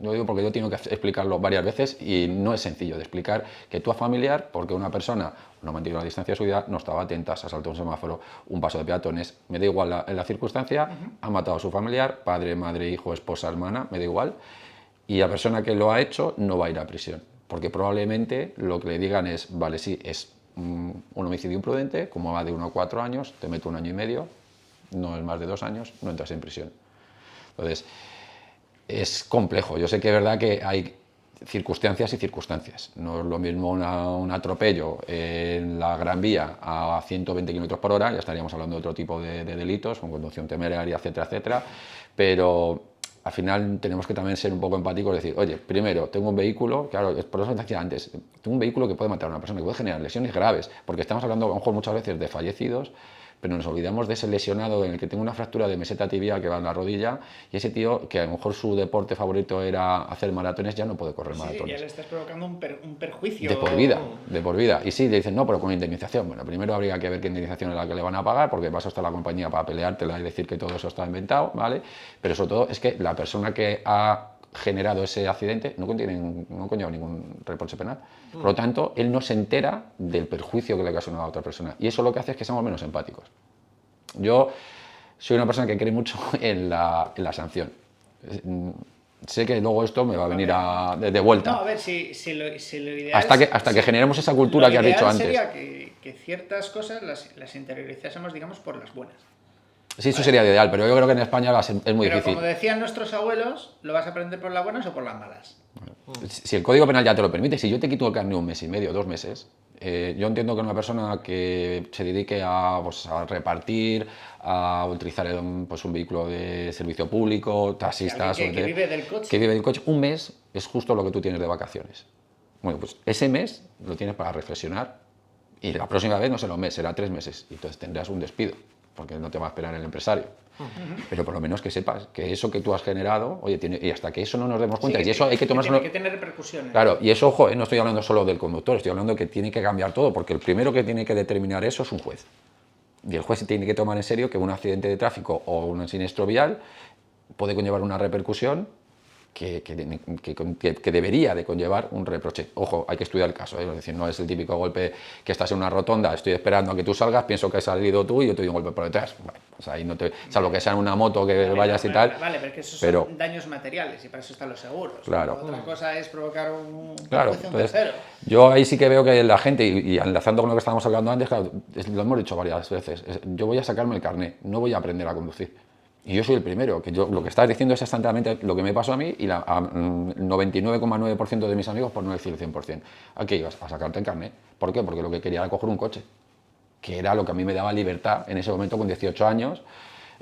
Lo digo porque yo tengo que explicarlo varias veces y no es sencillo de explicar que tú a familiar, porque una persona no mantiene una distancia de seguridad, no estaba atenta, se ha saltado un semáforo, un paso de peatones, me da igual la circunstancia, ha matado a su familiar, padre, madre, hijo, esposa, hermana, me da igual, y la persona que lo ha hecho no va a ir a prisión, porque probablemente lo que le digan es, vale, sí, es un homicidio imprudente, como va de 1 a 4 años, te meto 1 año y medio, no es más de 2 años, no entras en prisión. Entonces, es complejo. Yo sé que es verdad que hay circunstancias y circunstancias. No es lo mismo un atropello en la Gran Vía a 120 km/h, ya estaríamos hablando de otro tipo de delitos, con conducción temeraria, etcétera, etcétera, pero al final tenemos que también ser un poco empáticos y decir, oye, primero, tengo un vehículo, claro, por eso te decía antes, tengo un vehículo que puede matar a una persona, que puede generar lesiones graves, porque estamos hablando a lo mejor muchas veces de fallecidos, pero nos olvidamos de ese lesionado en el que tengo una fractura de meseta tibial que va en la rodilla y ese tío que a lo mejor su deporte favorito era hacer maratones ya no puede correr maratones. Ya le estás provocando un perjuicio. De por vida, de por vida. Y sí, le dicen, no, pero con indemnización. Bueno, primero habría que ver qué indemnización es la que le van a pagar, porque vas a estar la compañía para peleártela y decir que todo eso está inventado, ¿vale? Pero sobre todo es que la persona que ha generado ese accidente no conlleva ningún reproche penal. Por lo tanto, él no se entera del perjuicio que le ha ocasionado a otra persona. Y eso lo que hace es que seamos menos empáticos. Yo soy una persona que cree mucho en la sanción. Sé que luego esto me va a venir de vuelta. No, a ver, si lo ideal hasta que generemos esa cultura que has dicho antes. Sería que ciertas cosas las interiorizásemos, digamos, por las buenas. Sí, eso sería ideal, pero yo creo que en España es muy difícil. Pero como decían nuestros abuelos, ¿lo vas a aprender por las buenas o por las malas? Si el Código Penal ya te lo permite, si yo te quito el carné 1 mes y medio, 2 meses, yo entiendo que una persona que se dedique a repartir, a utilizar un vehículo de servicio público, taxistas... Que vive del coche. Que vive del coche, un mes es justo lo que tú tienes de vacaciones. Bueno, pues ese mes lo tienes para reflexionar y la próxima vez no será un mes, será 3 meses y entonces tendrás un despido, porque no te va a esperar el empresario. Pero por lo menos que sepas que eso que tú has generado, oye, y hasta que eso no nos demos cuenta, y eso hay que tomárselo... Tiene que tener repercusiones. Claro, y eso, ojo, no estoy hablando solo del conductor, estoy hablando que tiene que cambiar todo, porque el primero que tiene que determinar eso es un juez. Y el juez tiene que tomar en serio que un accidente de tráfico o un siniestro vial puede conllevar una repercusión que debería de conllevar un reproche. Ojo, hay que estudiar el caso, ¿eh? Es decir, no es el típico golpe que estás en una rotonda, estoy esperando a que tú salgas, pienso que has salido tú y yo te doy un golpe por detrás. Bueno, pues ahí no te, salvo que sea en una moto que vayas y tal. Vale, pero que esos son daños materiales y para eso están los seguros. Claro. Otra cosa es provocar un entonces, tercero. yo ahí sí que veo que la gente, y enlazando con lo que estábamos hablando antes, claro, lo hemos dicho varias veces, yo voy a sacarme el carné, no voy a aprender a conducir. Y yo soy el primero, que lo que estás diciendo es exactamente lo que me pasó a mí y a 99,9% de mis amigos, por no decir el 100%. ¿A qué ibas? A sacarte el carnet. ¿Por qué? Porque lo que quería era coger un coche, que era lo que a mí me daba libertad en ese momento con 18 años.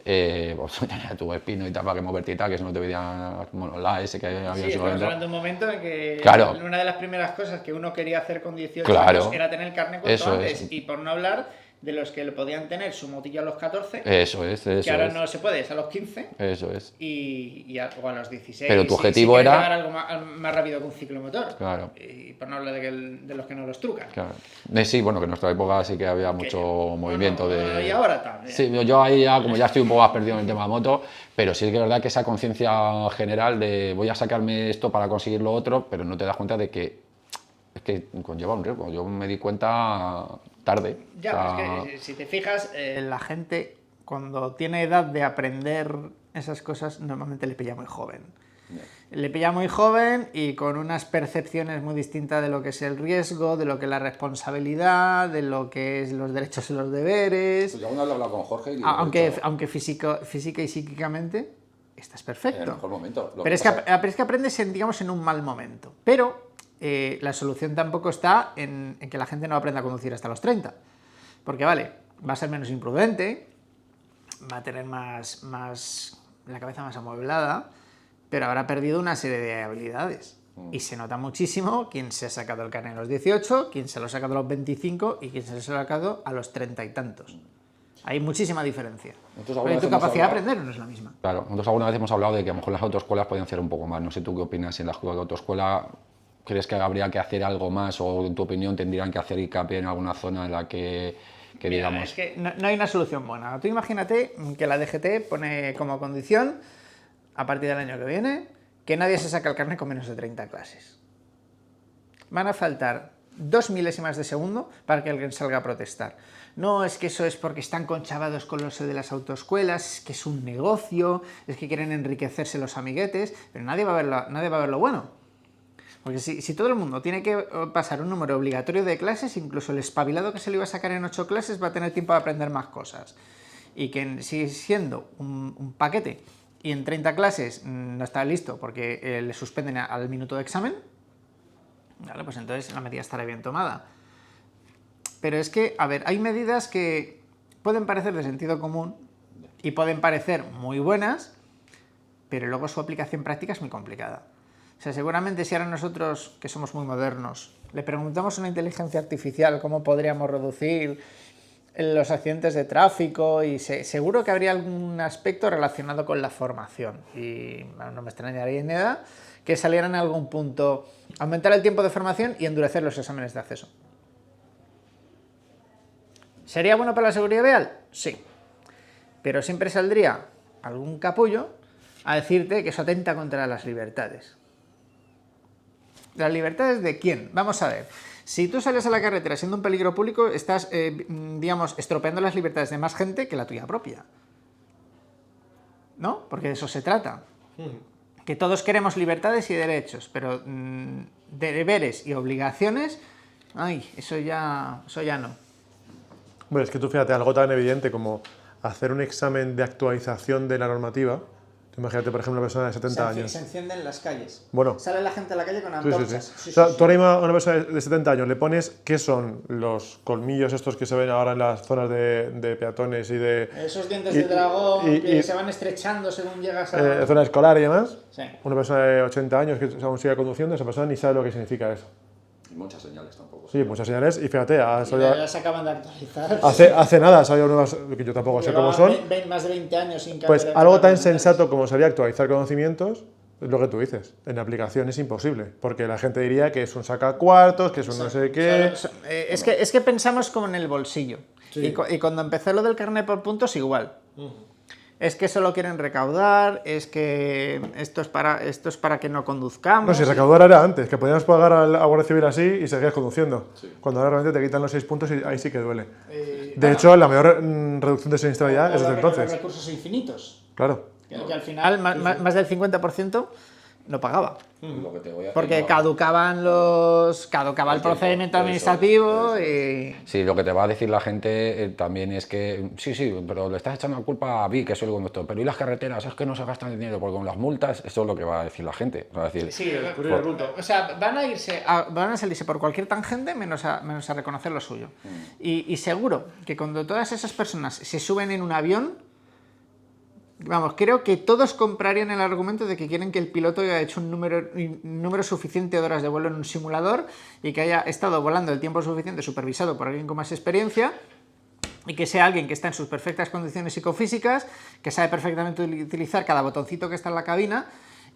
Pues tenía tu espino y tal para que moverte y tal, que eso no te veía la ese que había en ese momento. Estamos hablando de un momento en que una de las primeras cosas que uno quería hacer con 18 años era tener el carnet cuanto antes. Y por no hablar de los que lo podían tener su motillo a los 14, que ahora no se puede, es a los 15, eso es. O a los 16. Pero tu objetivo era llegar algo más rápido que un ciclomotor. Claro. Y por no hablar de los que no los trucan. Claro. Sí, bueno, que en nuestra época sí que había mucho movimiento de... Y ahora también. Sí, yo ahí ya, como ya estoy un poco más perdido en el tema de moto, pero sí que es verdad que esa conciencia general de voy a sacarme esto para conseguir lo otro, pero no te das cuenta de que es que conlleva un riesgo. Yo me di cuenta tarde. Ya, es que si te fijas, la gente cuando tiene edad de aprender esas cosas normalmente le pilla muy joven. Le pilla muy joven y con unas percepciones muy distintas de lo que es el riesgo, de lo que es la responsabilidad, de lo que es los derechos y los deberes. Pues yo aún he hablado con Jorge y aunque física y psíquicamente estás perfecto. En el mejor momento. Pero es que aprendes en un mal momento. Pero la solución tampoco está en que la gente no aprenda a conducir hasta los 30. Porque vale, va a ser menos imprudente, va a tener la cabeza más amueblada, pero habrá perdido una serie de habilidades. Y se nota muchísimo quién se ha sacado el carnet a los 18, quién se lo ha sacado a los 25 y quién se lo ha sacado a los 30 y tantos. Hay muchísima diferencia. Pero tu capacidad de aprender no es la misma. Claro, nosotros alguna vez hemos hablado de que a lo mejor las autoescuelas podían hacer un poco más. No sé tú qué opinas, si en la autoescuela crees que habría que hacer algo más o en tu opinión tendrían que hacer hincapié en alguna zona en la que Mira, digamos... es que no hay una solución buena. Tú imagínate que la DGT pone como condición, a partir del año que viene, que nadie se saca el carnet con menos de 30 clases. Van a faltar 2 milésimas de segundo para que alguien salga a protestar. No, es que eso es porque están conchavados con los de las autoescuelas, es que es un negocio, es que quieren enriquecerse los amiguetes, pero nadie va a ver lo bueno. Porque si todo el mundo tiene que pasar un número obligatorio de clases, incluso el espabilado que se le iba a sacar en 8 clases va a tener tiempo de aprender más cosas. Y que sigue siendo un paquete y en 30 clases no está listo porque le suspenden al minuto de examen, vale, pues entonces la medida estará bien tomada. Pero es que, a ver, hay medidas que pueden parecer de sentido común y pueden parecer muy buenas, pero luego su aplicación práctica es muy complicada. O sea, seguramente si ahora nosotros, que somos muy modernos, le preguntamos a una inteligencia artificial cómo podríamos reducir los accidentes de tráfico y seguro que habría algún aspecto relacionado con la formación. Y bueno, no me extrañaría nada que saliera en algún punto aumentar el tiempo de formación y endurecer los exámenes de acceso. ¿Sería bueno para la seguridad vial? Sí. Pero siempre saldría algún capullo a decirte que eso atenta contra las libertades. ¿Las libertades de quién? Vamos a ver. Si tú sales a la carretera siendo un peligro público, estás, digamos, estropeando las libertades de más gente que la tuya propia. ¿No? Porque de eso se trata. Que todos queremos libertades y derechos, pero deberes y obligaciones, ay, eso ya no. Bueno, es que tú fíjate, algo tan evidente como hacer un examen de actualización de la normativa. Tú imagínate, por ejemplo, una persona de 70 años. Se encienden las calles. Bueno. Sale la gente a la calle con Sí, antorchas. sí, sí. O sea, tú ahora mismo a una persona de 70 años le pones qué son los colmillos estos que se ven ahora en las zonas de peatones y de... Esos dientes de dragón que se van estrechando según llegas a... zona escolar y demás. Sí. Una persona de 80 años que aún sigue conduciendo, esa persona ni sabe lo que significa eso. Y muchas señales tampoco. Sí, muchas señales. Y fíjate, ya se acaban de actualizar. hace nada ha salido nuevas, que yo tampoco sé cómo son. Más de 20 años sin Pues cambiar algo tan de sensato como sería actualizar conocimientos, es lo que tú dices. En aplicación es imposible, porque la gente diría que es un sacacuartos, que es un no sé qué... Es que pensamos como en el bolsillo. Sí. Y cuando empezó lo del carnet por puntos, igual. Es que solo quieren recaudar, es que esto es para que no conduzcamos. No, si recaudar era antes, que podíamos pagar a la Guardia Civil así y seguías conduciendo. Sí. Cuando ahora realmente te quitan los 6 puntos y ahí sí que duele. De hecho, la mayor reducción de siniestralidad es desde entonces. Los recursos infinitos. Claro. Que al final más del 50% no pagaba. Lo que te voy a porque caducaba el procedimiento administrativo y... Sí, lo que te va a decir la gente también es que sí, pero le estás echando la culpa a Vic, que soy el conductor, pero ¿y las carreteras? Es que no se gastan dinero, porque con las multas, eso es lo que va a decir la gente. Va a decir, sí, o sea, van a salirse por cualquier tangente menos a reconocer lo suyo. Y seguro que cuando todas esas personas se suben en un avión, vamos, creo que todos comprarían el argumento de que quieren que el piloto haya hecho un número suficiente de horas de vuelo en un simulador y que haya estado volando el tiempo suficiente supervisado por alguien con más experiencia y que sea alguien que está en sus perfectas condiciones psicofísicas, que sabe perfectamente utilizar cada botoncito que está en la cabina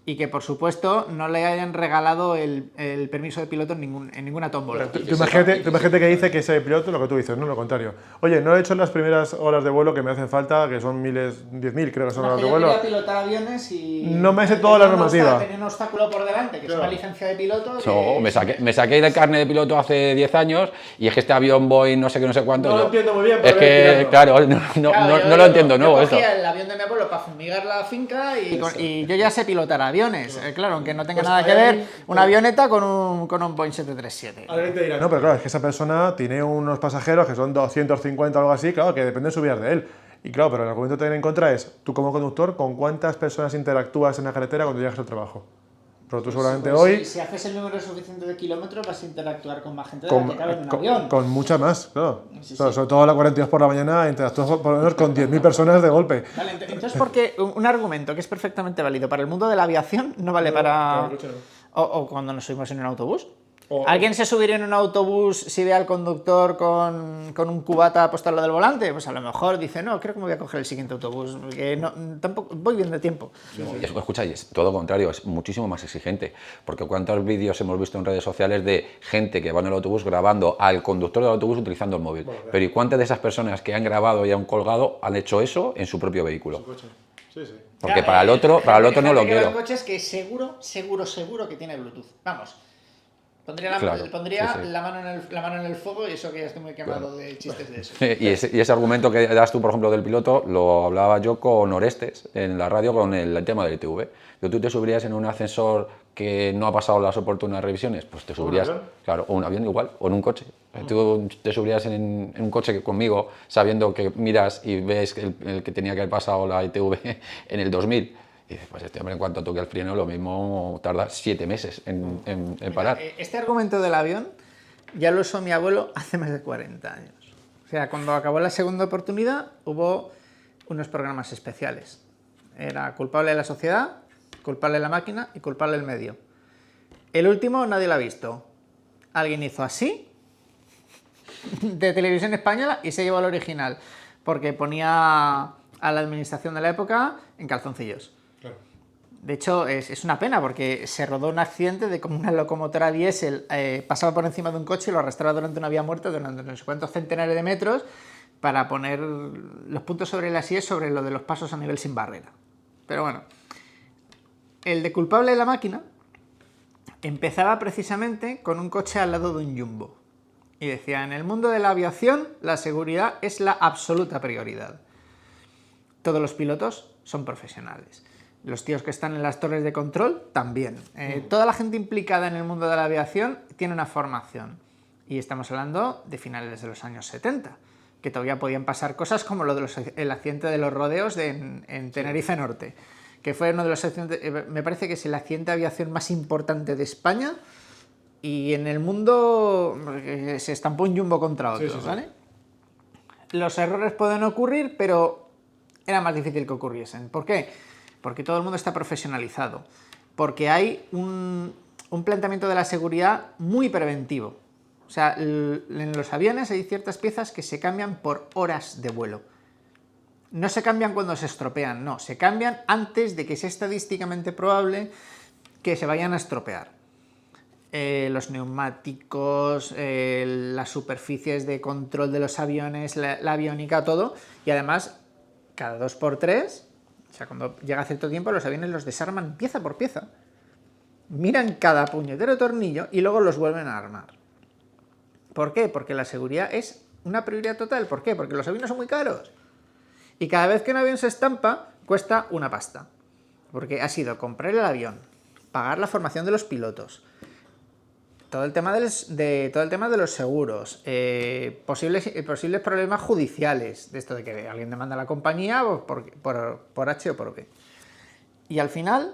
y que, por supuesto, no le hayan regalado el permiso de piloto en ninguna tómbola. Tú imagínate que dice que ese piloto, lo que tú dices, no lo contrario. Oye, no he hecho las primeras horas de vuelo que me hacen falta, que son 10.000, creo que son horas de vuelo. Yo quería pilotar aviones y... No me sé toda la normativa. Tenía un obstáculo por delante, que es una licencia de piloto. No, me saqué el carnet de piloto hace 10 años y es que este avión Boeing no sé qué, no sé cuánto... No lo entiendo muy bien, pero... Es que, claro, no lo entiendo nuevo esto. Yo cogía el avión de mi abuelo para fumigar la finca y yo ya sé pilotar aviones, claro, aunque no tenga nada que ver una avioneta con un Boeing 737. Alguien te dirá, no, pero claro, es que esa persona tiene unos pasajeros que son 250 o algo así, claro, que dependen de subir de él. Y claro, pero el argumento que tener en contra es, tú como conductor, ¿con cuántas personas interactúas en la carretera cuando llegas al trabajo? Pero tú seguramente hoy... Si haces el número suficiente de kilómetros vas a interactuar con más gente de la que cabe en un avión. Con mucha más, claro. Sobre todo a las 42 por la mañana interactúas por lo menos con 10.000 personas de golpe. Vale, entonces ¿por qué un argumento que es perfectamente válido para el mundo de la aviación no vale para... O cuando nos subimos en un autobús? ¿Alguien se subiría en un autobús si ve al conductor con un cubata puesto al lado del volante? Pues a lo mejor dice, no, creo que me voy a coger el siguiente autobús, porque no, tampoco voy bien de tiempo. Y eso, escucha, y es todo lo contrario, es muchísimo más exigente, porque cuántos vídeos hemos visto en redes sociales de gente que va en el autobús grabando al conductor del autobús utilizando el móvil. Pero ¿y cuántas de esas personas que han grabado y han colgado han hecho eso en su propio vehículo? Sí, sí. Porque para el otro no lo quiero. Hay coches que seguro que tiene Bluetooth. Vamos. Pondría la mano en el fuego y eso que ya estoy muy quemado de chistes de eso. Y ese argumento que das tú, por ejemplo, del piloto, lo hablaba yo con Orestes en la radio con el tema del ITV. ¿Tú te subirías en un ascensor que no ha pasado las oportunas revisiones? Pues te subirías, claro, o un avión igual, o en un coche. Tú te subirías en un coche conmigo sabiendo que miras y ves el que tenía que haber pasado la ITV en el 2000. Y dices, pues este hombre en cuanto toque el freno lo mismo tarda 7 meses en parar. Este argumento del avión ya lo usó mi abuelo hace más de 40 años. O sea, cuando acabó la segunda oportunidad hubo unos programas especiales. Era culpable de la sociedad, culpable de la máquina y culpable del medio. El último nadie lo ha visto. Alguien hizo así de Televisión Española y se llevó al original porque ponía a la administración de la época en calzoncillos. De hecho, es una pena porque se rodó un accidente de como una locomotora diésel pasaba por encima de un coche y lo arrastraba durante una vía muerta durante no sé cuántos centenares de metros para poner los puntos sobre las IES sobre lo de los pasos a nivel sin barrera. Pero bueno, el de culpable de la máquina empezaba precisamente con un coche al lado de un jumbo. Y decía, en el mundo de la aviación la seguridad es la absoluta prioridad. Todos los pilotos son profesionales. Los tíos que están en las torres de control también. Toda la gente implicada en el mundo de la aviación tiene una formación. Y estamos hablando de finales de los años 70, que todavía podían pasar cosas como lo de el accidente de los rodeos en Tenerife Norte, que fue uno de los accidentes, me parece que es el accidente de aviación más importante de España, y en el mundo se estampó un jumbo contra otro, ¿vale? Los errores pueden ocurrir, pero era más difícil que ocurriesen. ¿Por qué? Porque todo el mundo está profesionalizado, porque hay un planteamiento de la seguridad muy preventivo. O sea, en los aviones hay ciertas piezas que se cambian por horas de vuelo. No se cambian cuando se estropean, no, se cambian antes de que sea estadísticamente probable que se vayan a estropear. Los neumáticos, las superficies de control de los aviones, la aviónica, todo, y además cada 2x3... O sea, cuando llega cierto tiempo, los aviones los desarman pieza por pieza. Miran cada puñetero tornillo y luego los vuelven a armar. ¿Por qué? Porque la seguridad es una prioridad total. ¿Por qué? Porque los aviones son muy caros. Y cada vez que un avión se estampa, cuesta una pasta. Porque ha sido comprar el avión, pagar la formación de los pilotos, todo el tema de los seguros, posibles problemas judiciales, de esto de que alguien demanda a la compañía por H o por B. Y al final,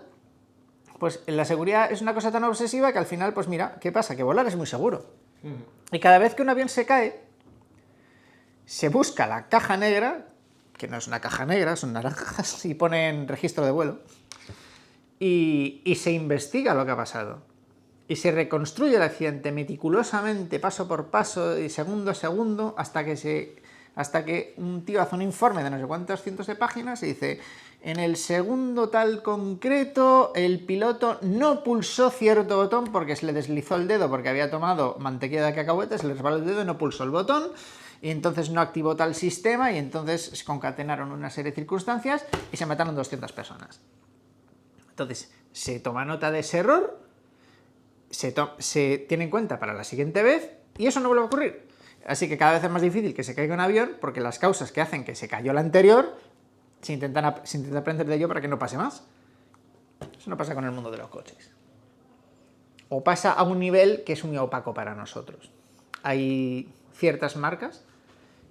pues la seguridad es una cosa tan obsesiva que al final, pues mira, ¿qué pasa? Que volar es muy seguro. Y cada vez que un avión se cae, se busca la caja negra, que no es una caja negra, son naranjas, y ponen registro de vuelo, y se investiga lo que ha pasado. Y se reconstruye el accidente meticulosamente, paso por paso y segundo a segundo, hasta que un tío hace un informe de no sé cuántos cientos de páginas y dice, en el segundo tal concreto, el piloto no pulsó cierto botón porque se le deslizó el dedo porque había tomado mantequilla de cacahuete, se le resbaló el dedo y no pulsó el botón, y entonces no activó tal sistema, y entonces se concatenaron una serie de circunstancias y se mataron 200 personas. Entonces, se toma nota de ese error, se tiene en cuenta para la siguiente vez y eso no vuelve a ocurrir. Así que cada vez es más difícil que se caiga un avión porque las causas que hacen que se cayó el anterior se intenta aprender de ello para que no pase más. Eso no pasa con el mundo de los coches. O pasa a un nivel que es muy opaco para nosotros. Hay ciertas marcas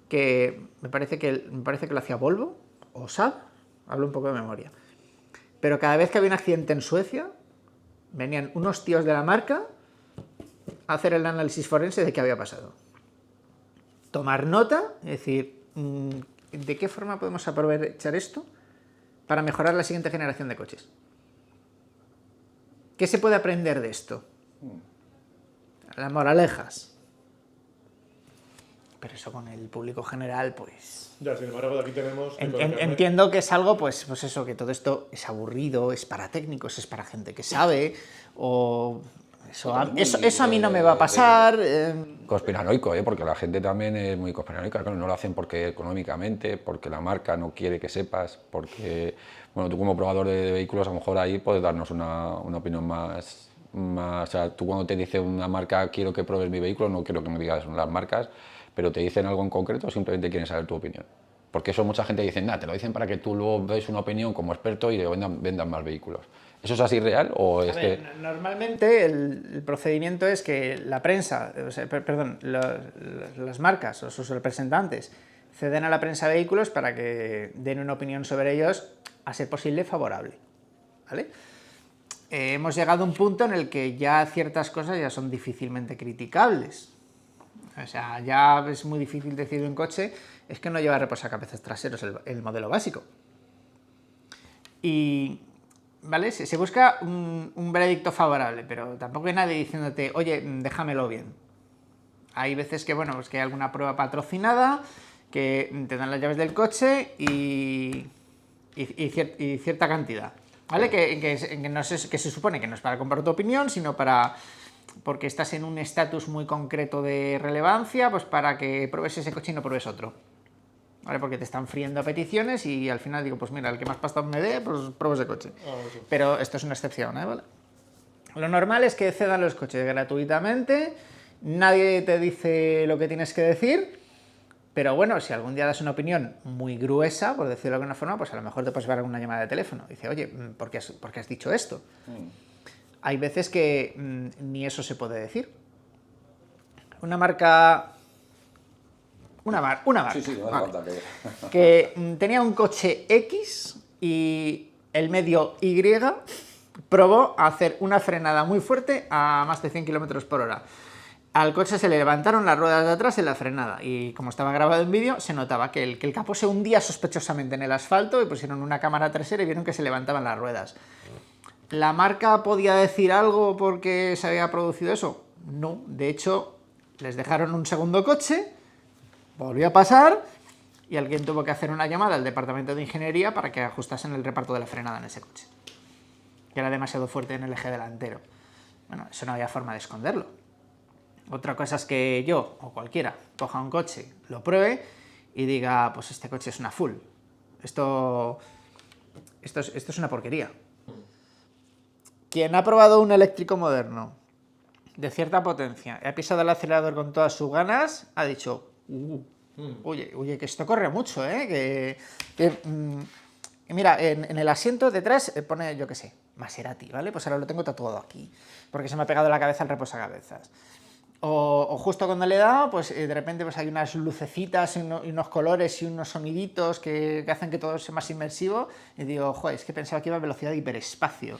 que me parece que lo hacía Volvo o Saab, hablo un poco de memoria. Pero cada vez que había un accidente en Suecia, venían unos tíos de la marca a hacer el análisis forense de qué había pasado. Tomar nota, es decir, ¿de qué forma podemos aprovechar esto para mejorar la siguiente generación de coches? ¿Qué se puede aprender de esto? las moralejas. Pero eso con el público general, pues... Ya, sin embargo, de aquí tenemos... Entiendo que es algo, pues eso, que todo esto es aburrido, es para técnicos, es para gente que sabe, o... Eso a mí no me va a pasar. Conspiranoico, porque la gente también es muy conspiranoica, claro, no lo hacen porque económicamente, porque la marca no quiere que sepas, porque, bueno, tú como probador de vehículos a lo mejor ahí puedes darnos una opinión más, o sea, tú cuando te dice una marca quiero que pruebes mi vehículo, no quiero que me digas las marcas, pero te dicen algo en concreto o simplemente quieren saber tu opinión. Porque eso mucha gente dice, nada, te lo dicen para que tú luego veas una opinión como experto y vendan más vehículos. ¿Eso es así real o es que...? Normalmente el procedimiento es que la prensa, las marcas o sus representantes ceden a la prensa vehículos para que den una opinión sobre ellos, a ser posible favorable, ¿vale? Hemos llegado a un punto en el que ya ciertas cosas ya son difícilmente criticables. O sea, ya es muy difícil decir de un coche, es que no lleva reposacabezas traseros el modelo básico. Y, ¿vale? Se busca un veredicto favorable, pero tampoco hay nadie diciéndote, oye, déjamelo bien. Hay veces que, bueno, pues que hay alguna prueba patrocinada, que te dan las llaves del coche y cierta cantidad, ¿vale? Que se supone que no es para comprar tu opinión, sino porque estás en un estatus muy concreto de relevancia, pues para que pruebes ese coche y no pruebes otro, ¿vale? Porque te están friendo a peticiones y al final digo, pues mira, el que más pasta me dé, pues pruebo ese coche. Pero esto es una excepción, ¿vale? Lo normal es que cedan los coches gratuitamente, nadie te dice lo que tienes que decir, pero bueno, si algún día das una opinión muy gruesa, por decirlo de alguna forma, pues a lo mejor te puedes ver una llamada de teléfono. Dice, oye, ¿por qué has dicho esto? Hay veces que ni eso se puede decir. Una marca Sí, no hace falta que tenía un coche X y el medio Y probó a hacer una frenada muy fuerte a más de 100 km por hora. Al coche se le levantaron las ruedas de atrás en la frenada y como estaba grabado en vídeo se notaba que el capó se hundía sospechosamente en el asfalto y pusieron una cámara trasera y vieron que se levantaban las ruedas. ¿La marca podía decir algo porque se había producido eso? No, de hecho les dejaron un segundo coche, volvió a pasar y alguien tuvo que hacer una llamada al departamento de ingeniería para que ajustasen el reparto de la frenada en ese coche, que era demasiado fuerte en el eje delantero. Bueno, eso no había forma de esconderlo. Otra cosa es que yo o cualquiera coja un coche, lo pruebe y diga, pues este coche es una full. Esto es una porquería. Quien ha probado un eléctrico moderno de cierta potencia y ha pisado el acelerador con todas sus ganas, ha dicho, oye, que esto corre mucho, ¿eh? Mira, en el asiento detrás pone, yo qué sé, Maserati, ¿vale? Pues ahora lo tengo tatuado aquí, porque se me ha pegado en la cabeza el reposacabezas. O justo cuando le he dado, pues de repente pues hay unas lucecitas y unos colores y unos soniditos que hacen que todo sea más inmersivo. Y digo, joder, es que pensaba que iba a velocidad de hiperespacio,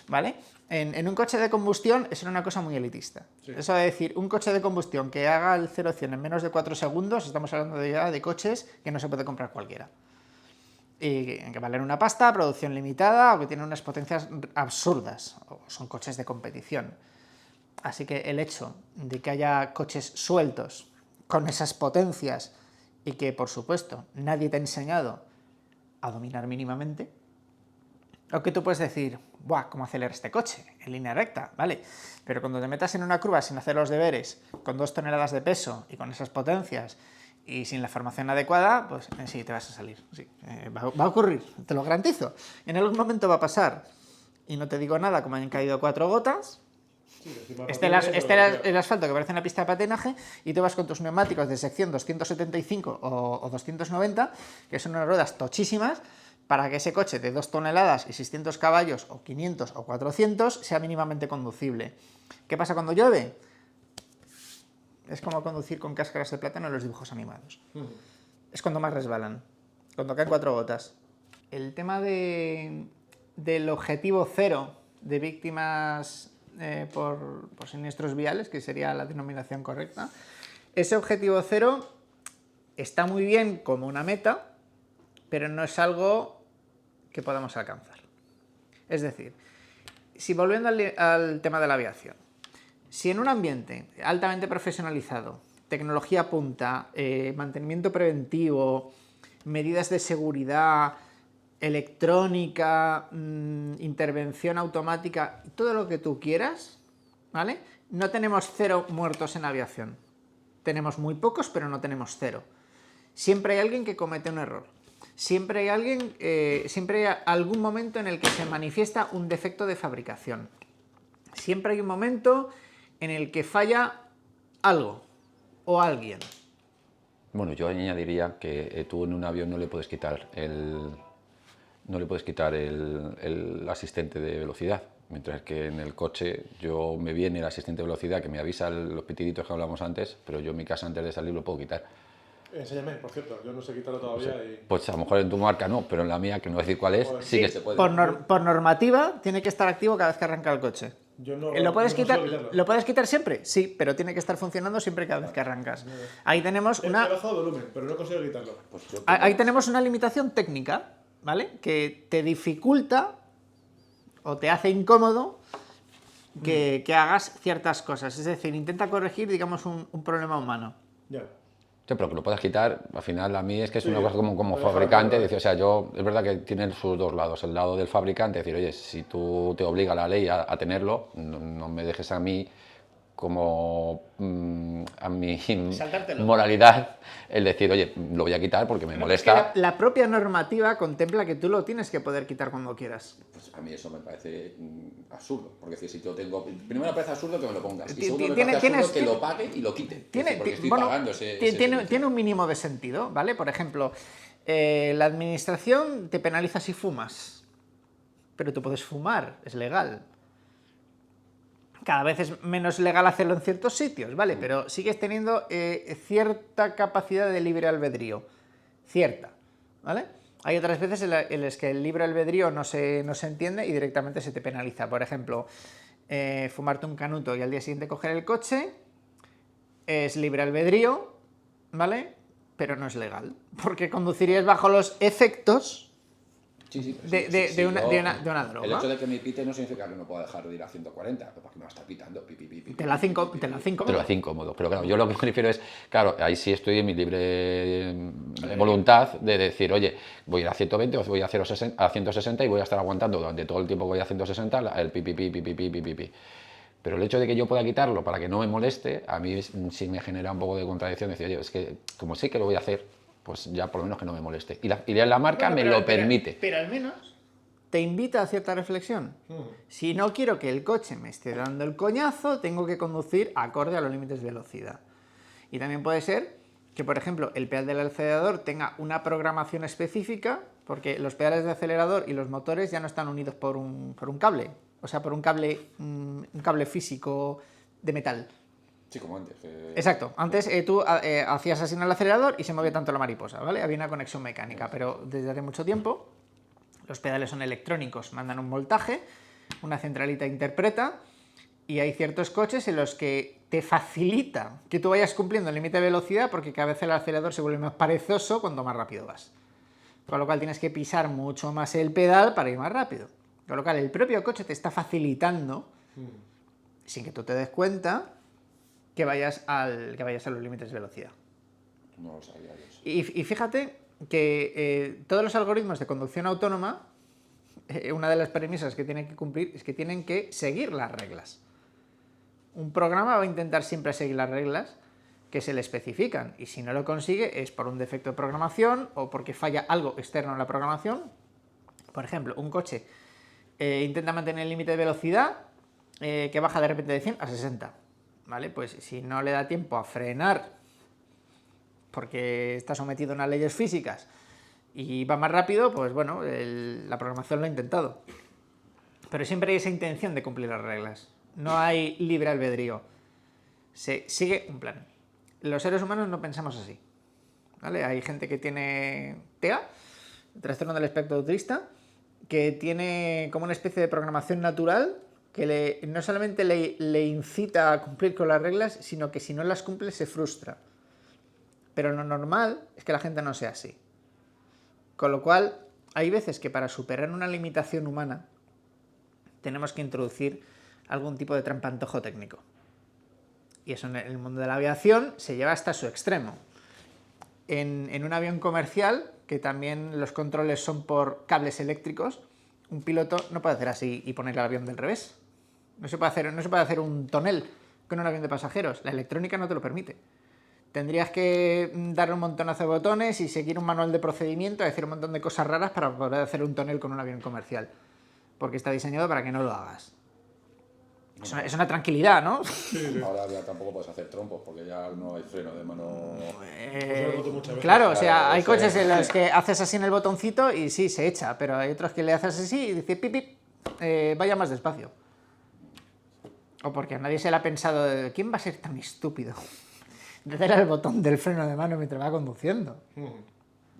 ¿vale? En un coche de combustión eso era una cosa muy elitista. Sí. Eso de decir, un coche de combustión que haga el 0 a 100 en menos de 4 segundos, estamos hablando ya de coches que no se puede comprar cualquiera. Y que valen una pasta, producción limitada o que tienen unas potencias absurdas. O son coches de competición. Así que el hecho de que haya coches sueltos con esas potencias y que, por supuesto, nadie te ha enseñado a dominar mínimamente, o que tú puedes decir, ¡buah, cómo acelera este coche! En línea recta, ¿vale? Pero cuando te metas en una curva sin hacer los deberes, con 2 toneladas de peso y con esas potencias y sin la formación adecuada, pues sí, te vas a salir. Sí, va a ocurrir, te lo garantizo. En algún momento va a pasar. Y no te digo nada, como hayan caído 4 gotas... Este el asfalto que parece una pista de patinaje y tú vas con tus neumáticos de sección 275 o 290, que son unas ruedas tochísimas, para que ese coche de 2 toneladas y 600 caballos o 500 o 400 sea mínimamente conducible. ¿Qué pasa cuando llueve? Es como conducir con cáscaras de plátano en los dibujos animados. Es cuando más resbalan, cuando caen 4 gotas. El tema del objetivo cero de víctimas por siniestros viales, que sería la denominación correcta, ese objetivo cero está muy bien como una meta, pero no es algo que podamos alcanzar. Es decir, si volviendo al tema de la aviación, Si en un ambiente altamente profesionalizado, tecnología punta, mantenimiento preventivo, medidas de seguridad, electrónica, intervención automática, todo lo que tú quieras, ¿vale? No tenemos 0 muertos en aviación. Tenemos muy pocos, pero no tenemos 0. Siempre hay alguien que comete un error. Siempre hay algún momento en el que se manifiesta un defecto de fabricación. Siempre hay un momento en el que falla algo o alguien. Bueno, yo añadiría que tú en un avión no le puedes quitar el asistente de velocidad, mientras que en el coche me viene el asistente de velocidad que me avisa los pitiditos que hablamos antes, pero yo en mi casa antes de salir lo puedo quitar. Enséñame, por cierto, yo no sé quitarlo todavía. Pues a lo mejor en tu marca no, pero en la mía, que no voy a decir cuál es, sí que se puede. Por normativa, tiene que estar activo cada vez que arranca el coche. ¿Lo puedes quitar siempre? Sí, pero tiene que estar funcionando siempre cada vez que arrancas. Ahí tenemos He bajado volumen, pero no consigo quitarlo. Ahí tenemos una limitación técnica, ¿vale? Que te dificulta o te hace incómodo que hagas ciertas cosas. Es decir, intenta corregir, digamos, un problema humano. Ya. Sí, pero que lo puedas quitar, al final a mí es que es una cosa como fabricante, decir, o sea, es verdad que tiene sus dos lados, el lado del fabricante, decir, oye, si tú te obliga la ley a tenerlo, no me dejes a mí como a mi moralidad el decir, oye, lo voy a quitar porque me molesta. Es que la propia normativa contempla que tú lo tienes que poder quitar cuando quieras. Pues a mí eso me parece absurdo, porque si yo tengo... Primero me parece absurdo que me lo pongas, y segundo me parece absurdo que lo pague y lo quite, porque estoy pagando ese tiene un mínimo de sentido, ¿vale? Por ejemplo, la administración te penaliza si fumas, pero tú puedes fumar, es legal. Cada vez es menos legal hacerlo en ciertos sitios, ¿vale? Pero sigues teniendo cierta capacidad de libre albedrío. Cierta, ¿vale? Hay otras veces en las que el libre albedrío no se entiende y directamente se te penaliza. Por ejemplo, fumarte un canuto y al día siguiente coger el coche es libre albedrío, ¿vale? Pero no es legal, porque conducirías bajo los efectos de una droga. El hecho de que me pite no significa que no pueda dejar de ir a 140, porque me va a estar pitando. Te la hace incómodo. Pero claro, yo lo que me refiero es, claro, ahí sí estoy en mi libre voluntad de decir, oye, voy a ir a 120 o voy a 160 y voy a estar aguantando durante todo el tiempo que voy a 160 el pipi. Pero el hecho de que yo pueda quitarlo para que no me moleste, a mí sí me genera un poco de contradicción. Decir, oye, es que como sé que lo voy a hacer, pues ya por lo menos que no me moleste. Y la marca me lo permite. Pero al menos te invita a cierta reflexión. Si no quiero que el coche me esté dando el coñazo, tengo que conducir acorde a los límites de velocidad. Y también puede ser que, por ejemplo, el pedal del acelerador tenga una programación específica, porque los pedales de acelerador y los motores ya no están unidos por un cable, o sea, por un cable físico de metal. Sí, como antes. Exacto. Antes tú hacías así en el acelerador y se movía tanto la mariposa, ¿vale? Había una conexión mecánica, pero desde hace mucho tiempo los pedales son electrónicos, mandan un voltaje, una centralita interpreta y hay ciertos coches en los que te facilita que tú vayas cumpliendo el límite de velocidad porque cada vez el acelerador se vuelve más perezoso cuanto más rápido vas. Con lo cual tienes que pisar mucho más el pedal para ir más rápido. Con lo cual el propio coche te está facilitando, sin que tú te des cuenta, que vayas a los límites de velocidad. No lo sabía eso. Y fíjate que todos los algoritmos de conducción autónoma, una de las premisas que tienen que cumplir es que tienen que seguir las reglas. Un programa va a intentar siempre seguir las reglas que se le especifican, y si no lo consigue es por un defecto de programación o porque falla algo externo en la programación. Por ejemplo, un coche intenta mantener el límite de velocidad que baja de repente de 100 a 60. ¿Vale? Pues si no le da tiempo a frenar porque está sometido a unas leyes físicas y va más rápido, pues bueno, la programación lo ha intentado. Pero siempre hay esa intención de cumplir las reglas. No hay libre albedrío. Se sigue un plan. Los seres humanos no pensamos así, ¿vale? Hay gente que tiene TEA, trastorno del espectro autista, que tiene como una especie de programación natural que no solamente le incita a cumplir con las reglas, sino que si no las cumple se frustra. Pero lo normal es que la gente no sea así. Con lo cual, hay veces que para superar una limitación humana tenemos que introducir algún tipo de trampantojo técnico. Y eso en el mundo de la aviación se lleva hasta su extremo. En un avión comercial, que también los controles son por cables eléctricos, un piloto no puede hacer así y poner el avión del revés. No se puede hacer un tonel con un avión de pasajeros. La electrónica no te lo permite. Tendrías que darle un montonazo de botones y seguir un manual de procedimiento, decir un montón de cosas raras para poder hacer un tonel con un avión comercial. Porque está diseñado para que no lo hagas. Es una tranquilidad, ¿no? Ahora ya tampoco puedes hacer trompos porque ya no hay freno de mano. Claro, o sea, hay coches en los que haces así en el botoncito y sí, se echa, pero hay otros que le haces así y dice pip, pip, vaya más despacio. O porque a nadie se le ha pensado, ¿quién va a ser tan estúpido de dar el botón del freno de mano mientras va conduciendo?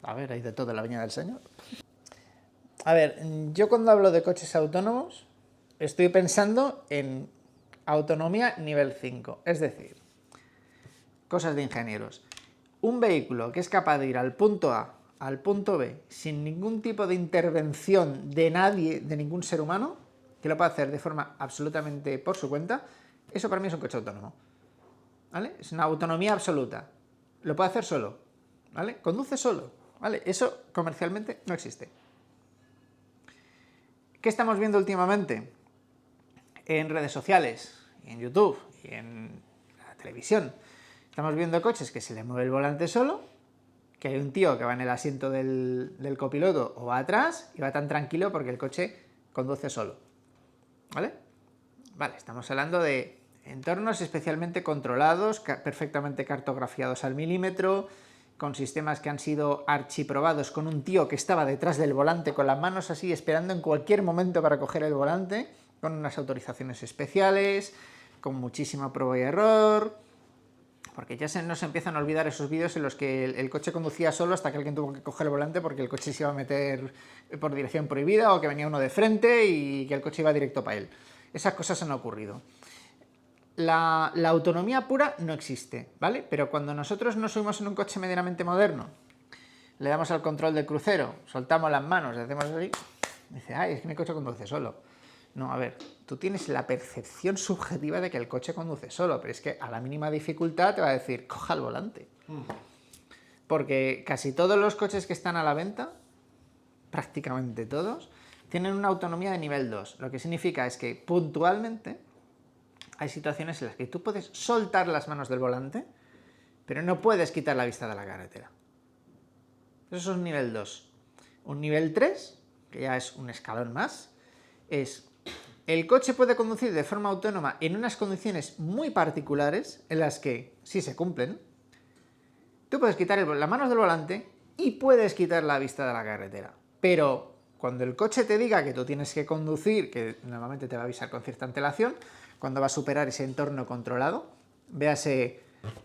A ver, hay de todo en la viña del Señor. A ver, yo cuando hablo de coches autónomos estoy pensando en autonomía nivel 5, es decir, cosas de ingenieros. Un vehículo que es capaz de ir al punto A al punto B sin ningún tipo de intervención de nadie, de ningún ser humano, que lo pueda hacer de forma absolutamente por su cuenta, eso para mí es un coche autónomo. ¿Vale? Es una autonomía absoluta. Lo puede hacer solo. ¿Vale? Conduce solo. ¿Vale? Eso comercialmente no existe. ¿Qué estamos viendo últimamente? En redes sociales, y en YouTube, y en la televisión. Estamos viendo coches que se le mueve el volante solo, que hay un tío que va en el asiento del copiloto o va atrás y va tan tranquilo porque el coche conduce solo. ¿Vale? Vale, estamos hablando de entornos especialmente controlados, perfectamente cartografiados al milímetro, con sistemas que han sido archiprobados con un tío que estaba detrás del volante con las manos así, esperando en cualquier momento para coger el volante, con unas autorizaciones especiales, con muchísimo prueba y error, porque ya no se empiezan a olvidar esos vídeos en los que el coche conducía solo hasta que alguien tuvo que coger el volante porque el coche se iba a meter por dirección prohibida o que venía uno de frente y que el coche iba directo para él. Esas cosas han ocurrido. La autonomía pura no existe, ¿vale? Pero cuando nosotros nos subimos en un coche medianamente moderno, le damos al control del crucero, soltamos las manos, hacemos así, dice, ay, es que mi coche conduce solo. No, a ver, tú tienes la percepción subjetiva de que el coche conduce solo, pero es que a la mínima dificultad te va a decir, coja el volante. Porque casi todos los coches que están a la venta, prácticamente todos, tienen una autonomía de nivel 2. Lo que significa es que puntualmente hay situaciones en las que tú puedes soltar las manos del volante, pero no puedes quitar la vista de la carretera. Eso es un nivel 2. Un nivel 3, que ya es un escalón más, es el coche puede conducir de forma autónoma en unas condiciones muy particulares en las que, si se cumplen, tú puedes quitar las manos del volante y puedes quitar la vista de la carretera. Pero cuando el coche te diga que tú tienes que conducir, que normalmente te va a avisar con cierta antelación, cuando va a superar ese entorno controlado, véase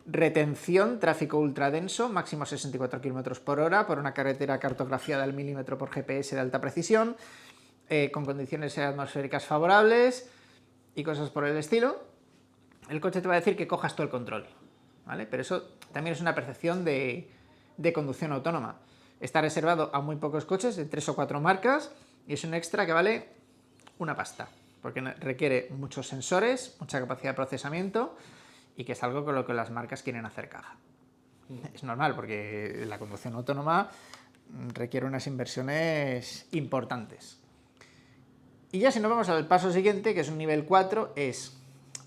retención, tráfico ultradenso, máximo 64 km por hora, por una carretera cartografiada al milímetro por GPS de alta precisión, con condiciones atmosféricas favorables y cosas por el estilo, el coche te va a decir que cojas todo el control, ¿vale? Pero eso también es una percepción de conducción autónoma. Está reservado a muy pocos coches, de 3 o 4 marcas, y es un extra que vale una pasta, porque requiere muchos sensores, mucha capacidad de procesamiento, y que es algo con lo que las marcas quieren hacer caja. Es normal, porque la conducción autónoma requiere unas inversiones importantes. Y ya si nos vamos al paso siguiente, que es un nivel 4, es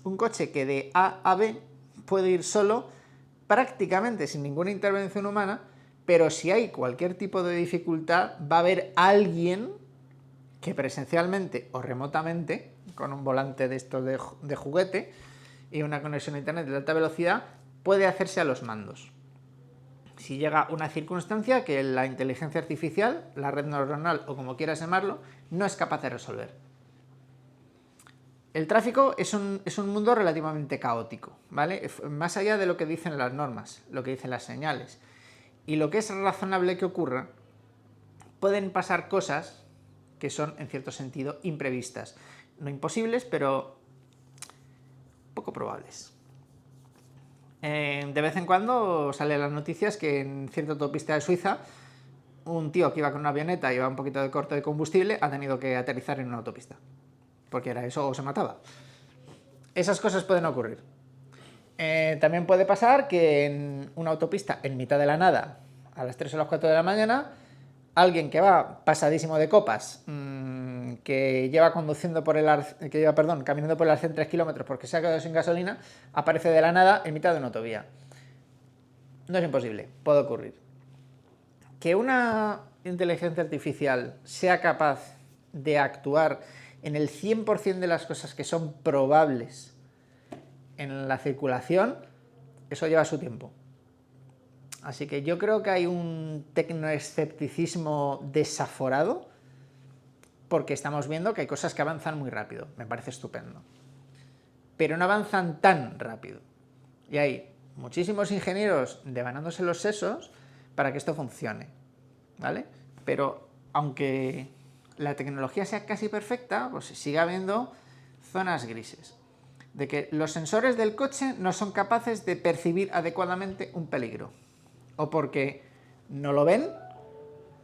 un coche que de A a B puede ir solo prácticamente sin ninguna intervención humana, pero si hay cualquier tipo de dificultad va a haber alguien que presencialmente o remotamente, con un volante de estos de juguete y una conexión a internet de alta velocidad, puede hacerse a los mandos. Si llega una circunstancia que la inteligencia artificial, la red neuronal o como quieras llamarlo, no es capaz de resolver. El tráfico es un mundo relativamente caótico, ¿vale? Más allá de lo que dicen las normas, lo que dicen las señales y lo que es razonable que ocurra, pueden pasar cosas que son, en cierto sentido, imprevistas. No imposibles, pero poco probables. De vez en cuando salen las noticias que en cierta autopista de Suiza un tío que iba con una avioneta y iba un poquito de corte de combustible ha tenido que aterrizar en una autopista. Porque era eso o se mataba. Esas cosas pueden ocurrir. También puede pasar que en una autopista, en mitad de la nada, a las 3 o las 4 de la mañana, alguien que va pasadísimo de copas, que lleva conduciendo por caminando por el arcén 3 kilómetros porque se ha quedado sin gasolina, aparece de la nada en mitad de una autovía. No es imposible, puede ocurrir. Que una inteligencia artificial sea capaz de actuar en el 100% de las cosas que son probables en la circulación, eso lleva su tiempo. Así que yo creo que hay un tecnoescepticismo desaforado porque estamos viendo que hay cosas que avanzan muy rápido. Me parece estupendo. Pero no avanzan tan rápido. Y hay muchísimos ingenieros devanándose los sesos para que esto funcione, ¿vale? Pero aunque la tecnología sea casi perfecta, pues sigue habiendo zonas grises. De que los sensores del coche no son capaces de percibir adecuadamente un peligro. O porque no lo ven,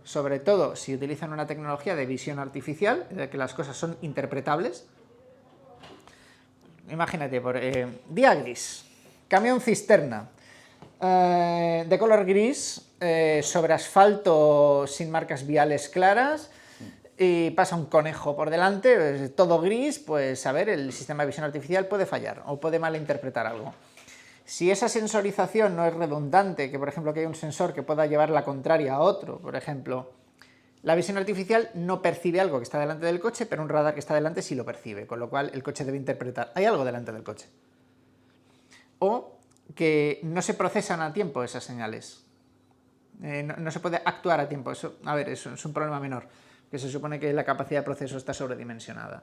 sobre todo si utilizan una tecnología de visión artificial, de que las cosas son interpretables. Imagínate, día gris, camión cisterna, de color gris, sobre asfalto sin marcas viales claras, y pasa un conejo por delante, todo gris, pues a ver, el sistema de visión artificial puede fallar o puede malinterpretar algo. Si esa sensorización no es redundante, que por ejemplo que hay un sensor que pueda llevar la contraria a otro, por ejemplo, la visión artificial no percibe algo que está delante del coche, pero un radar que está delante sí lo percibe, con lo cual el coche debe interpretar, hay algo delante del coche. O que no se procesan a tiempo esas señales. No se puede actuar a tiempo. Eso, a ver, eso es un problema menor, que se supone que la capacidad de proceso está sobredimensionada.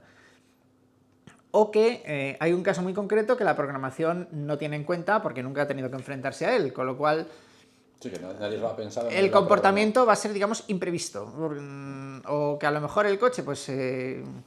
O que hay un caso muy concreto que la programación no tiene en cuenta porque nunca ha tenido que enfrentarse a él, con lo cual sí, que nadie lo ha pensado. El comportamiento va a ser, digamos, imprevisto. O que a lo mejor el coche pues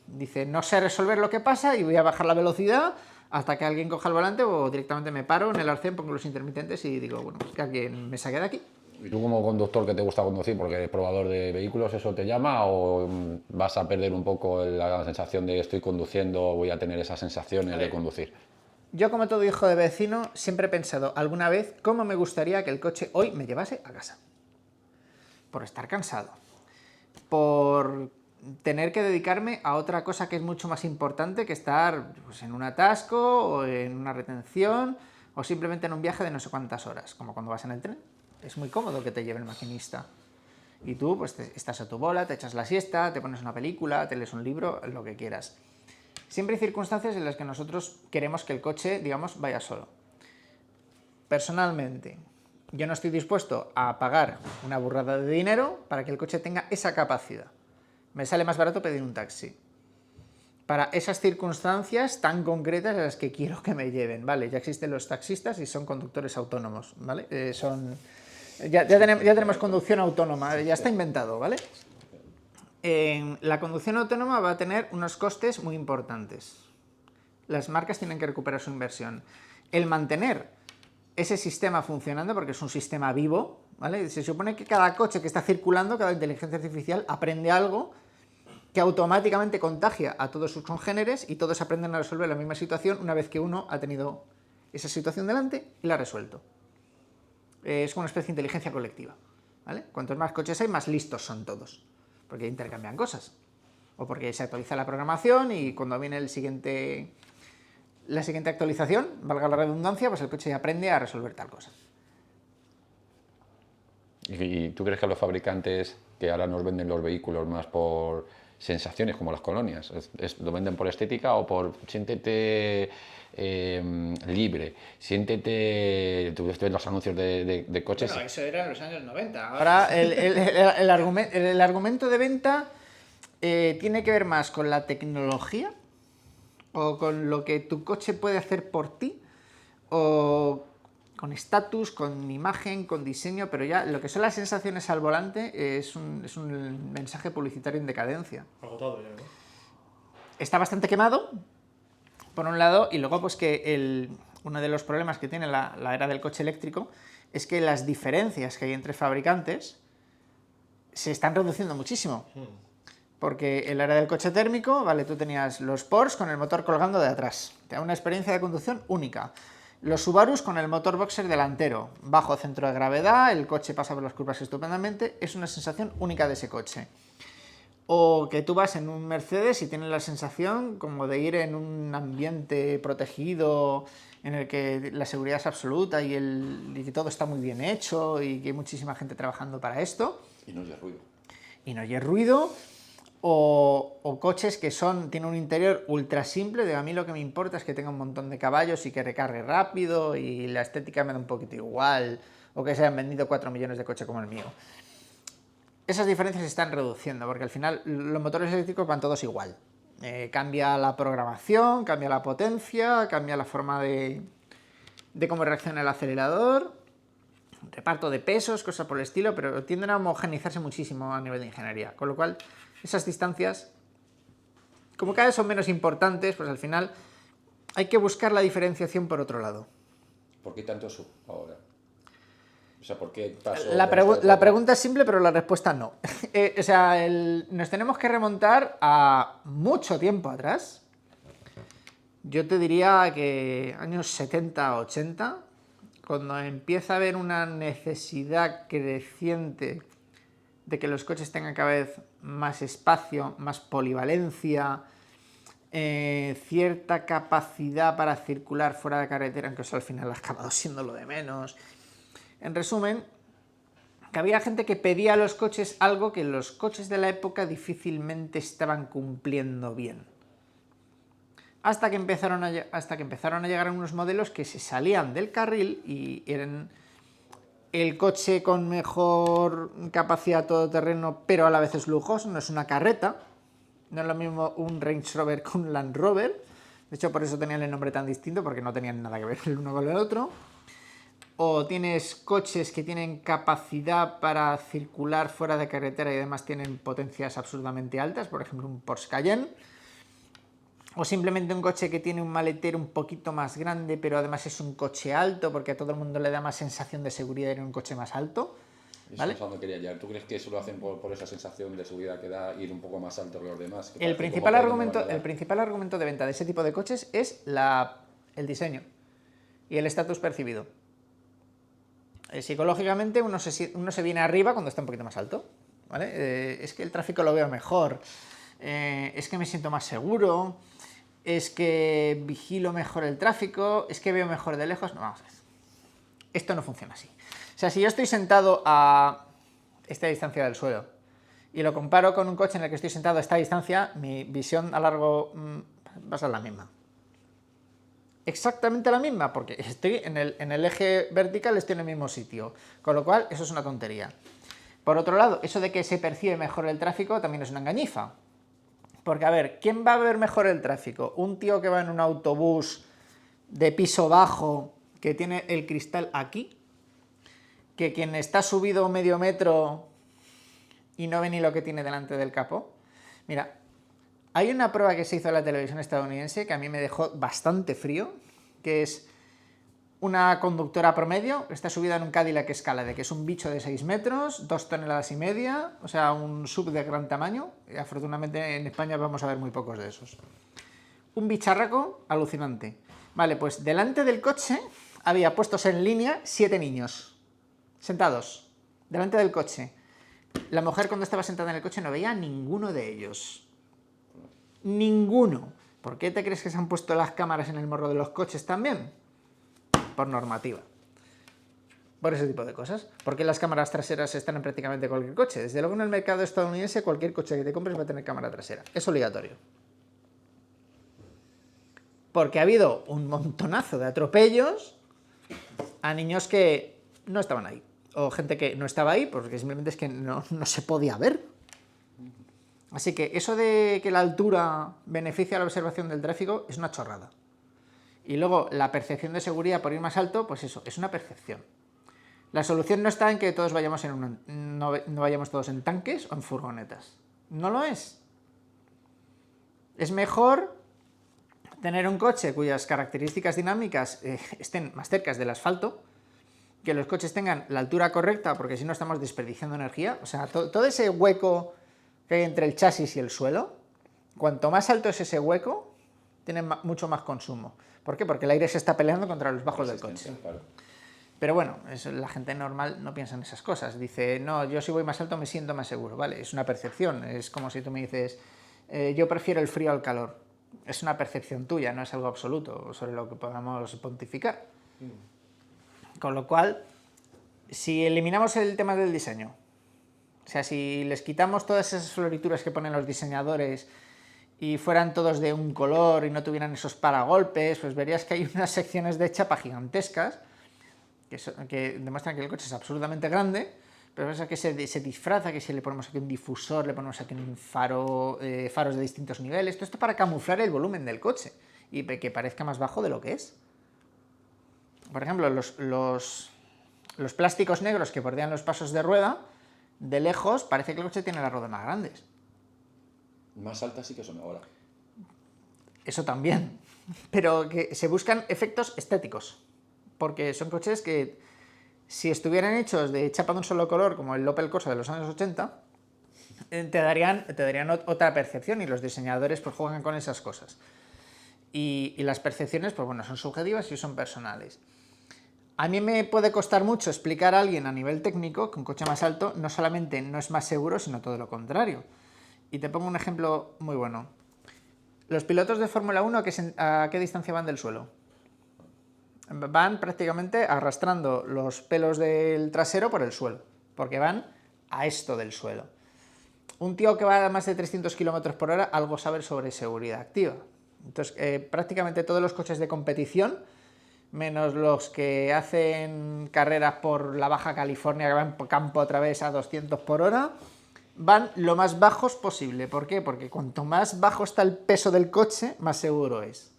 dice, no sé resolver lo que pasa y voy a bajar la velocidad hasta que alguien coja el volante, o directamente me paro en el arcén, pongo los intermitentes y digo, bueno, pues que alguien me saque de aquí. ¿Y tú como conductor que te gusta conducir, porque eres probador de vehículos, eso te llama o vas a perder un poco la sensación de estoy conduciendo, voy a tener esas sensaciones de conducir? Yo, como todo hijo de vecino, siempre he pensado alguna vez cómo me gustaría que el coche hoy me llevase a casa. Por estar cansado. Por tener que dedicarme a otra cosa que es mucho más importante que estar pues, en un atasco o en una retención o simplemente en un viaje de no sé cuántas horas, como cuando vas en el tren. Es muy cómodo que te lleve el maquinista. Y tú pues estás a tu bola, te echas la siesta, te pones una película, te lees un libro, lo que quieras. Siempre hay circunstancias en las que nosotros queremos que el coche, digamos, vaya solo. Personalmente, yo no estoy dispuesto a pagar una burrada de dinero para que el coche tenga esa capacidad. Me sale más barato pedir un taxi. Para esas circunstancias tan concretas a las que quiero que me lleven, ¿vale? Ya existen los taxistas y son conductores autónomos, ¿vale? Ya tenemos conducción autónoma, ya está inventado, ¿vale? La conducción autónoma va a tener unos costes muy importantes. Las marcas tienen que recuperar su inversión. El mantener ese sistema funcionando, porque es un sistema vivo, ¿vale? Se supone que cada coche que está circulando, cada inteligencia artificial aprende algo que automáticamente contagia a todos sus congéneres y todos aprenden a resolver la misma situación una vez que uno ha tenido esa situación delante y la ha resuelto. Es como una especie de inteligencia colectiva, ¿vale? Cuantos más coches hay, más listos son todos, porque intercambian cosas. O porque se actualiza la programación y cuando viene la siguiente actualización, valga la redundancia, pues el coche aprende a resolver tal cosa. ¿Y tú crees que los fabricantes que ahora nos venden los vehículos más por sensaciones, como las colonias, lo venden por estética o por siéntete libre, siéntete, tú ves los anuncios de coches? Bueno, eso era en los años 90. Ahora el argumento de venta tiene que ver más con la tecnología o con lo que tu coche puede hacer por ti o con estatus, con imagen, con diseño, pero ya lo que son las sensaciones al volante es un mensaje publicitario en decadencia. Agotado ya, ¿no? Está bastante quemado, por un lado, y luego pues que uno de los problemas que tiene la era del coche eléctrico es que las diferencias que hay entre fabricantes se están reduciendo muchísimo. Porque en la era del coche térmico, vale, tú tenías los Porsche con el motor colgando de atrás. Te da una experiencia de conducción única. Los Subarus con el motor boxer delantero, bajo centro de gravedad, el coche pasa por las curvas estupendamente, es una sensación única de ese coche. O que tú vas en un Mercedes y tienes la sensación como de ir en un ambiente protegido, en el que la seguridad es absoluta y que todo está muy bien hecho y que hay muchísima gente trabajando para esto. Y no oye ruido. Y no oye ruido. O coches que tienen un interior ultra simple, a mí lo que me importa es que tenga un montón de caballos y que recargue rápido y la estética me da un poquito igual, o que se hayan vendido 4 millones de coches como el mío. Esas diferencias se están reduciendo, porque al final los motores eléctricos van todos igual. Cambia la programación, cambia la potencia, cambia la forma de cómo reacciona el acelerador, reparto de pesos, cosas por el estilo, pero tienden a homogeneizarse muchísimo a nivel de ingeniería, con lo cual esas distancias, como cada vez son menos importantes, pues al final hay que buscar la diferenciación por otro lado. ¿Por qué tanto sub ahora? O sea, ¿por qué pasó? La pregunta es simple, pero la respuesta no. O sea, nos tenemos que remontar a mucho tiempo atrás. Yo te diría que años 70, 80, cuando empieza a haber una necesidad creciente de que los coches tengan cada vez más espacio, más polivalencia, cierta capacidad para circular fuera de carretera, aunque eso al final ha acabado siendo lo de menos. En resumen, que había gente que pedía a los coches algo que los coches de la época difícilmente estaban cumpliendo bien. Hasta que empezaron a llegar unos modelos que se salían del carril y eran el coche con mejor capacidad todoterreno, pero a la vez es lujoso, no es una carreta. No es lo mismo un Range Rover que un Land Rover. De hecho, por eso tenían el nombre tan distinto, porque no tenían nada que ver el uno con el otro. O tienes coches que tienen capacidad para circular fuera de carretera y además tienen potencias absurdamente altas, por ejemplo un Porsche Cayenne. O simplemente un coche que tiene un maletero un poquito más grande, pero además es un coche alto, porque a todo el mundo le da más sensación de seguridad ir en un coche más alto. ¿Vale? Eso es donde quería llegar. ¿Tú crees que eso lo hacen por esa sensación de seguridad que da ir un poco más alto que los demás? El principal argumento de venta de ese tipo de coches es el diseño y el estatus percibido. Psicológicamente uno se viene arriba cuando está un poquito más alto, ¿vale? Es que el tráfico lo veo mejor, es que me siento más seguro, es que vigilo mejor el tráfico, es que veo mejor de lejos. No, vamos a ver. Esto no funciona así. O sea, si yo estoy sentado a esta distancia del suelo y lo comparo con un coche en el que estoy sentado a esta distancia, mi visión a largo va a ser la misma. Exactamente la misma, porque estoy en el eje vertical, estoy en el mismo sitio, con lo cual eso es una tontería. Por otro lado, eso de que se percibe mejor el tráfico también es una engañifa, porque a ver, ¿quién va a ver mejor el tráfico? ¿Un tío que va en un autobús de piso bajo que tiene el cristal aquí? ¿Que quien está subido medio metro y no ve ni lo que tiene delante del capó? Mira, hay una prueba que se hizo en la televisión estadounidense que a mí me dejó bastante frío, que es una conductora promedio que está subida en un Cadillac Escalade, que es un bicho de 6 metros, 2 toneladas y media, o sea, un sub de gran tamaño. Afortunadamente en España vamos a ver muy pocos de esos. Un bicharraco alucinante. Vale, pues delante del coche había puestos en línea 7 niños, sentados, delante del coche. La mujer cuando estaba sentada en el coche no veía a ninguno de ellos. Ninguno. ¿Por qué te crees que se han puesto las cámaras en el morro de los coches también? Por normativa. Por ese tipo de cosas. ¿Por qué las cámaras traseras están en prácticamente cualquier coche? Desde luego en el mercado estadounidense cualquier coche que te compres va a tener cámara trasera. Es obligatorio. Porque ha habido un montonazo de atropellos a niños que no estaban ahí. O gente que no estaba ahí porque simplemente es que no se podía ver. Así que eso de que la altura beneficia a la observación del tráfico es una chorrada. Y luego la percepción de seguridad por ir más alto, pues eso, es una percepción. La solución no está en que todos vayamos no vayamos todos en tanques o en furgonetas. No lo es. Es mejor tener un coche cuyas características dinámicas estén más cerca del asfalto, que los coches tengan la altura correcta, porque si no estamos desperdiciando energía. O sea, todo ese hueco que hay entre el chasis y el suelo, cuanto más alto es ese hueco, tienen mucho más consumo. ¿Por qué? Porque el aire se está peleando contra los bajos del coche. Claro. Pero bueno, la gente normal no piensa en esas cosas. Dice, no, yo si voy más alto me siento más seguro. Vale, es una percepción. Es como si tú me dices, yo prefiero el frío al calor. Es una percepción tuya, no es algo absoluto sobre lo que podamos pontificar. Con lo cual, si eliminamos el tema del diseño, o sea, si les quitamos todas esas florituras que ponen los diseñadores y fueran todos de un color y no tuvieran esos paragolpes, pues verías que hay unas secciones de chapa gigantescas que demuestran que el coche es absurdamente grande, pero es que se disfraza, que si le ponemos aquí un difusor, le ponemos aquí un faro, faros de distintos niveles, todo esto para camuflar el volumen del coche y que parezca más bajo de lo que es. Por ejemplo, los plásticos negros que bordean los pasos de rueda, de lejos parece que el coche tiene las ruedas más grandes. Más altas sí que son ahora. Eso también, pero que se buscan efectos estéticos, porque son coches que si estuvieran hechos de chapa de un solo color, como el Opel Corsa de los años 80, te darían otra percepción y los diseñadores pues juegan con esas cosas. Y las percepciones pues bueno, son subjetivas y son personales. A mí me puede costar mucho explicar a alguien a nivel técnico que un coche más alto no solamente no es más seguro, sino todo lo contrario. Y te pongo un ejemplo muy bueno. Los pilotos de Fórmula 1, ¿a qué distancia van del suelo? Van prácticamente arrastrando los pelos del trasero por el suelo, porque van a esto del suelo. Un tío que va a más de 300 km por hora algo sabe sobre seguridad activa. Entonces, prácticamente todos los coches de competición, menos los que hacen carreras por la Baja California, que van por campo otra vez a 200 por hora, van lo más bajos posible. ¿Por qué? Porque cuanto más bajo está el peso del coche, más seguro es.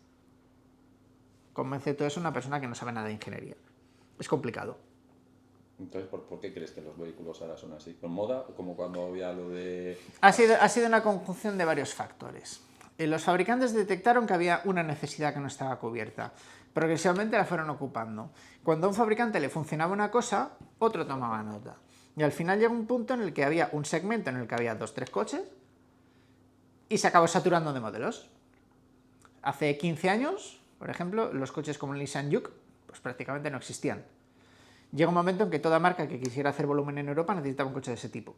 Convence todo eso a una persona que no sabe nada de ingeniería. Es complicado. Entonces, ¿por qué crees que los vehículos ahora son así? ¿Con moda? Como cuando había lo de... Ha sido una conjunción de varios factores. Los fabricantes detectaron que había una necesidad que no estaba cubierta. Progresivamente la fueron ocupando. Cuando a un fabricante le funcionaba una cosa, otro tomaba nota. Y al final llegó un punto en el que había un segmento en el que había 2 o 3 coches y se acabó saturando de modelos. Hace 15 años, por ejemplo, los coches como el Nissan Juke pues prácticamente no existían. Llega un momento en que toda marca que quisiera hacer volumen en Europa necesitaba un coche de ese tipo.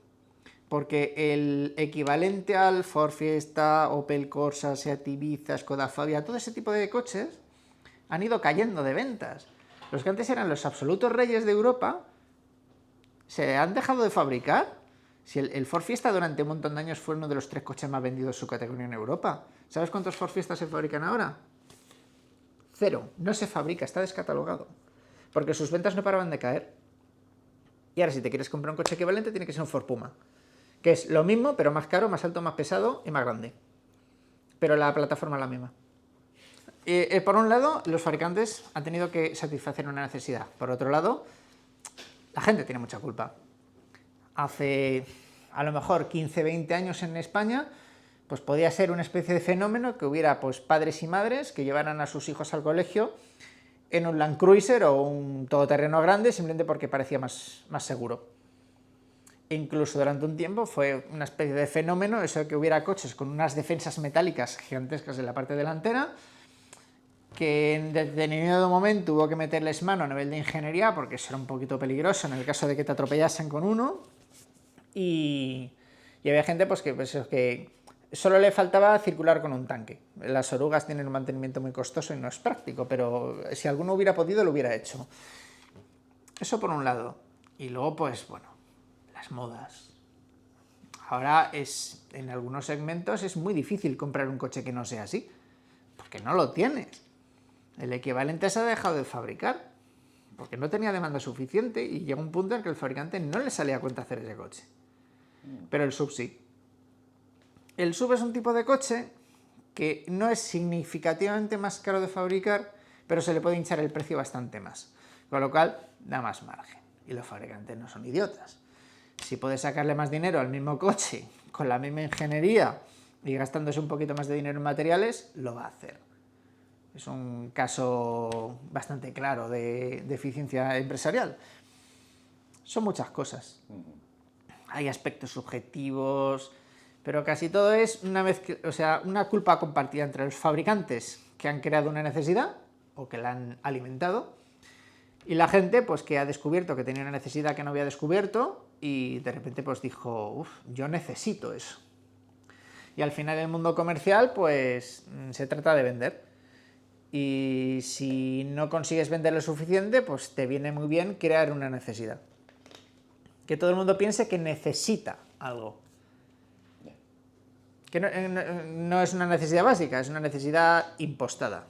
Porque el equivalente al Ford Fiesta, Opel Corsa, Seat Ibiza, Skoda Fabia, todo ese tipo de coches han ido cayendo de ventas. Los que antes eran los absolutos reyes de Europa se han dejado de fabricar. Si el Ford Fiesta durante un montón de años fue uno de los 3 coches más vendidos de su categoría en Europa. ¿Sabes cuántos Ford Fiesta se fabrican ahora? 0. No se fabrica, está descatalogado. Porque sus ventas no paraban de caer. Y ahora si te quieres comprar un coche equivalente tiene que ser un Ford Puma. Que es lo mismo, pero más caro, más alto, más pesado y más grande. Pero la plataforma es la misma. Por un lado, los fabricantes han tenido que satisfacer una necesidad. Por otro lado, la gente tiene mucha culpa. Hace a lo mejor 15, 20 años en España, pues podía ser una especie de fenómeno que hubiera pues padres y madres que llevaran a sus hijos al colegio en un Land Cruiser o un todoterreno grande simplemente porque parecía más seguro. Incluso durante un tiempo fue una especie de fenómeno eso de que hubiera coches con unas defensas metálicas gigantescas en la parte delantera, que en determinado momento hubo que meterles mano a nivel de ingeniería porque eso era un poquito peligroso en el caso de que te atropellasen con uno, y había gente pues que solo le faltaba circular con un tanque. Las orugas tienen un mantenimiento muy costoso y no es práctico, pero si alguno hubiera podido lo hubiera hecho. Eso por un lado. Y luego pues bueno, las modas. Ahora en algunos segmentos es muy difícil comprar un coche que no sea así, porque no lo tienes. El equivalente se ha dejado de fabricar, porque no tenía demanda suficiente y llega un punto en que el fabricante no le salía a cuenta hacer ese coche. Pero el sub sí. El sub es un tipo de coche que no es significativamente más caro de fabricar, pero se le puede hinchar el precio bastante más, con lo cual da más margen. Y los fabricantes no son idiotas. Si puedes sacarle más dinero al mismo coche, con la misma ingeniería y gastándose un poquito más de dinero en materiales, lo va a hacer. Es un caso bastante claro de eficiencia empresarial. Son muchas cosas. Hay aspectos subjetivos, Pero casi todo es una culpa compartida entre los fabricantes que han creado una necesidad o que la han alimentado y la gente pues que ha descubierto que tenía una necesidad que no había descubierto y de repente pues dijo, uff, yo necesito eso. Y al final el mundo comercial pues se trata de vender. Y si no consigues vender lo suficiente, pues te viene muy bien crear una necesidad. Que todo el mundo piense que necesita algo. Que no es una necesidad básica, es una necesidad impostada.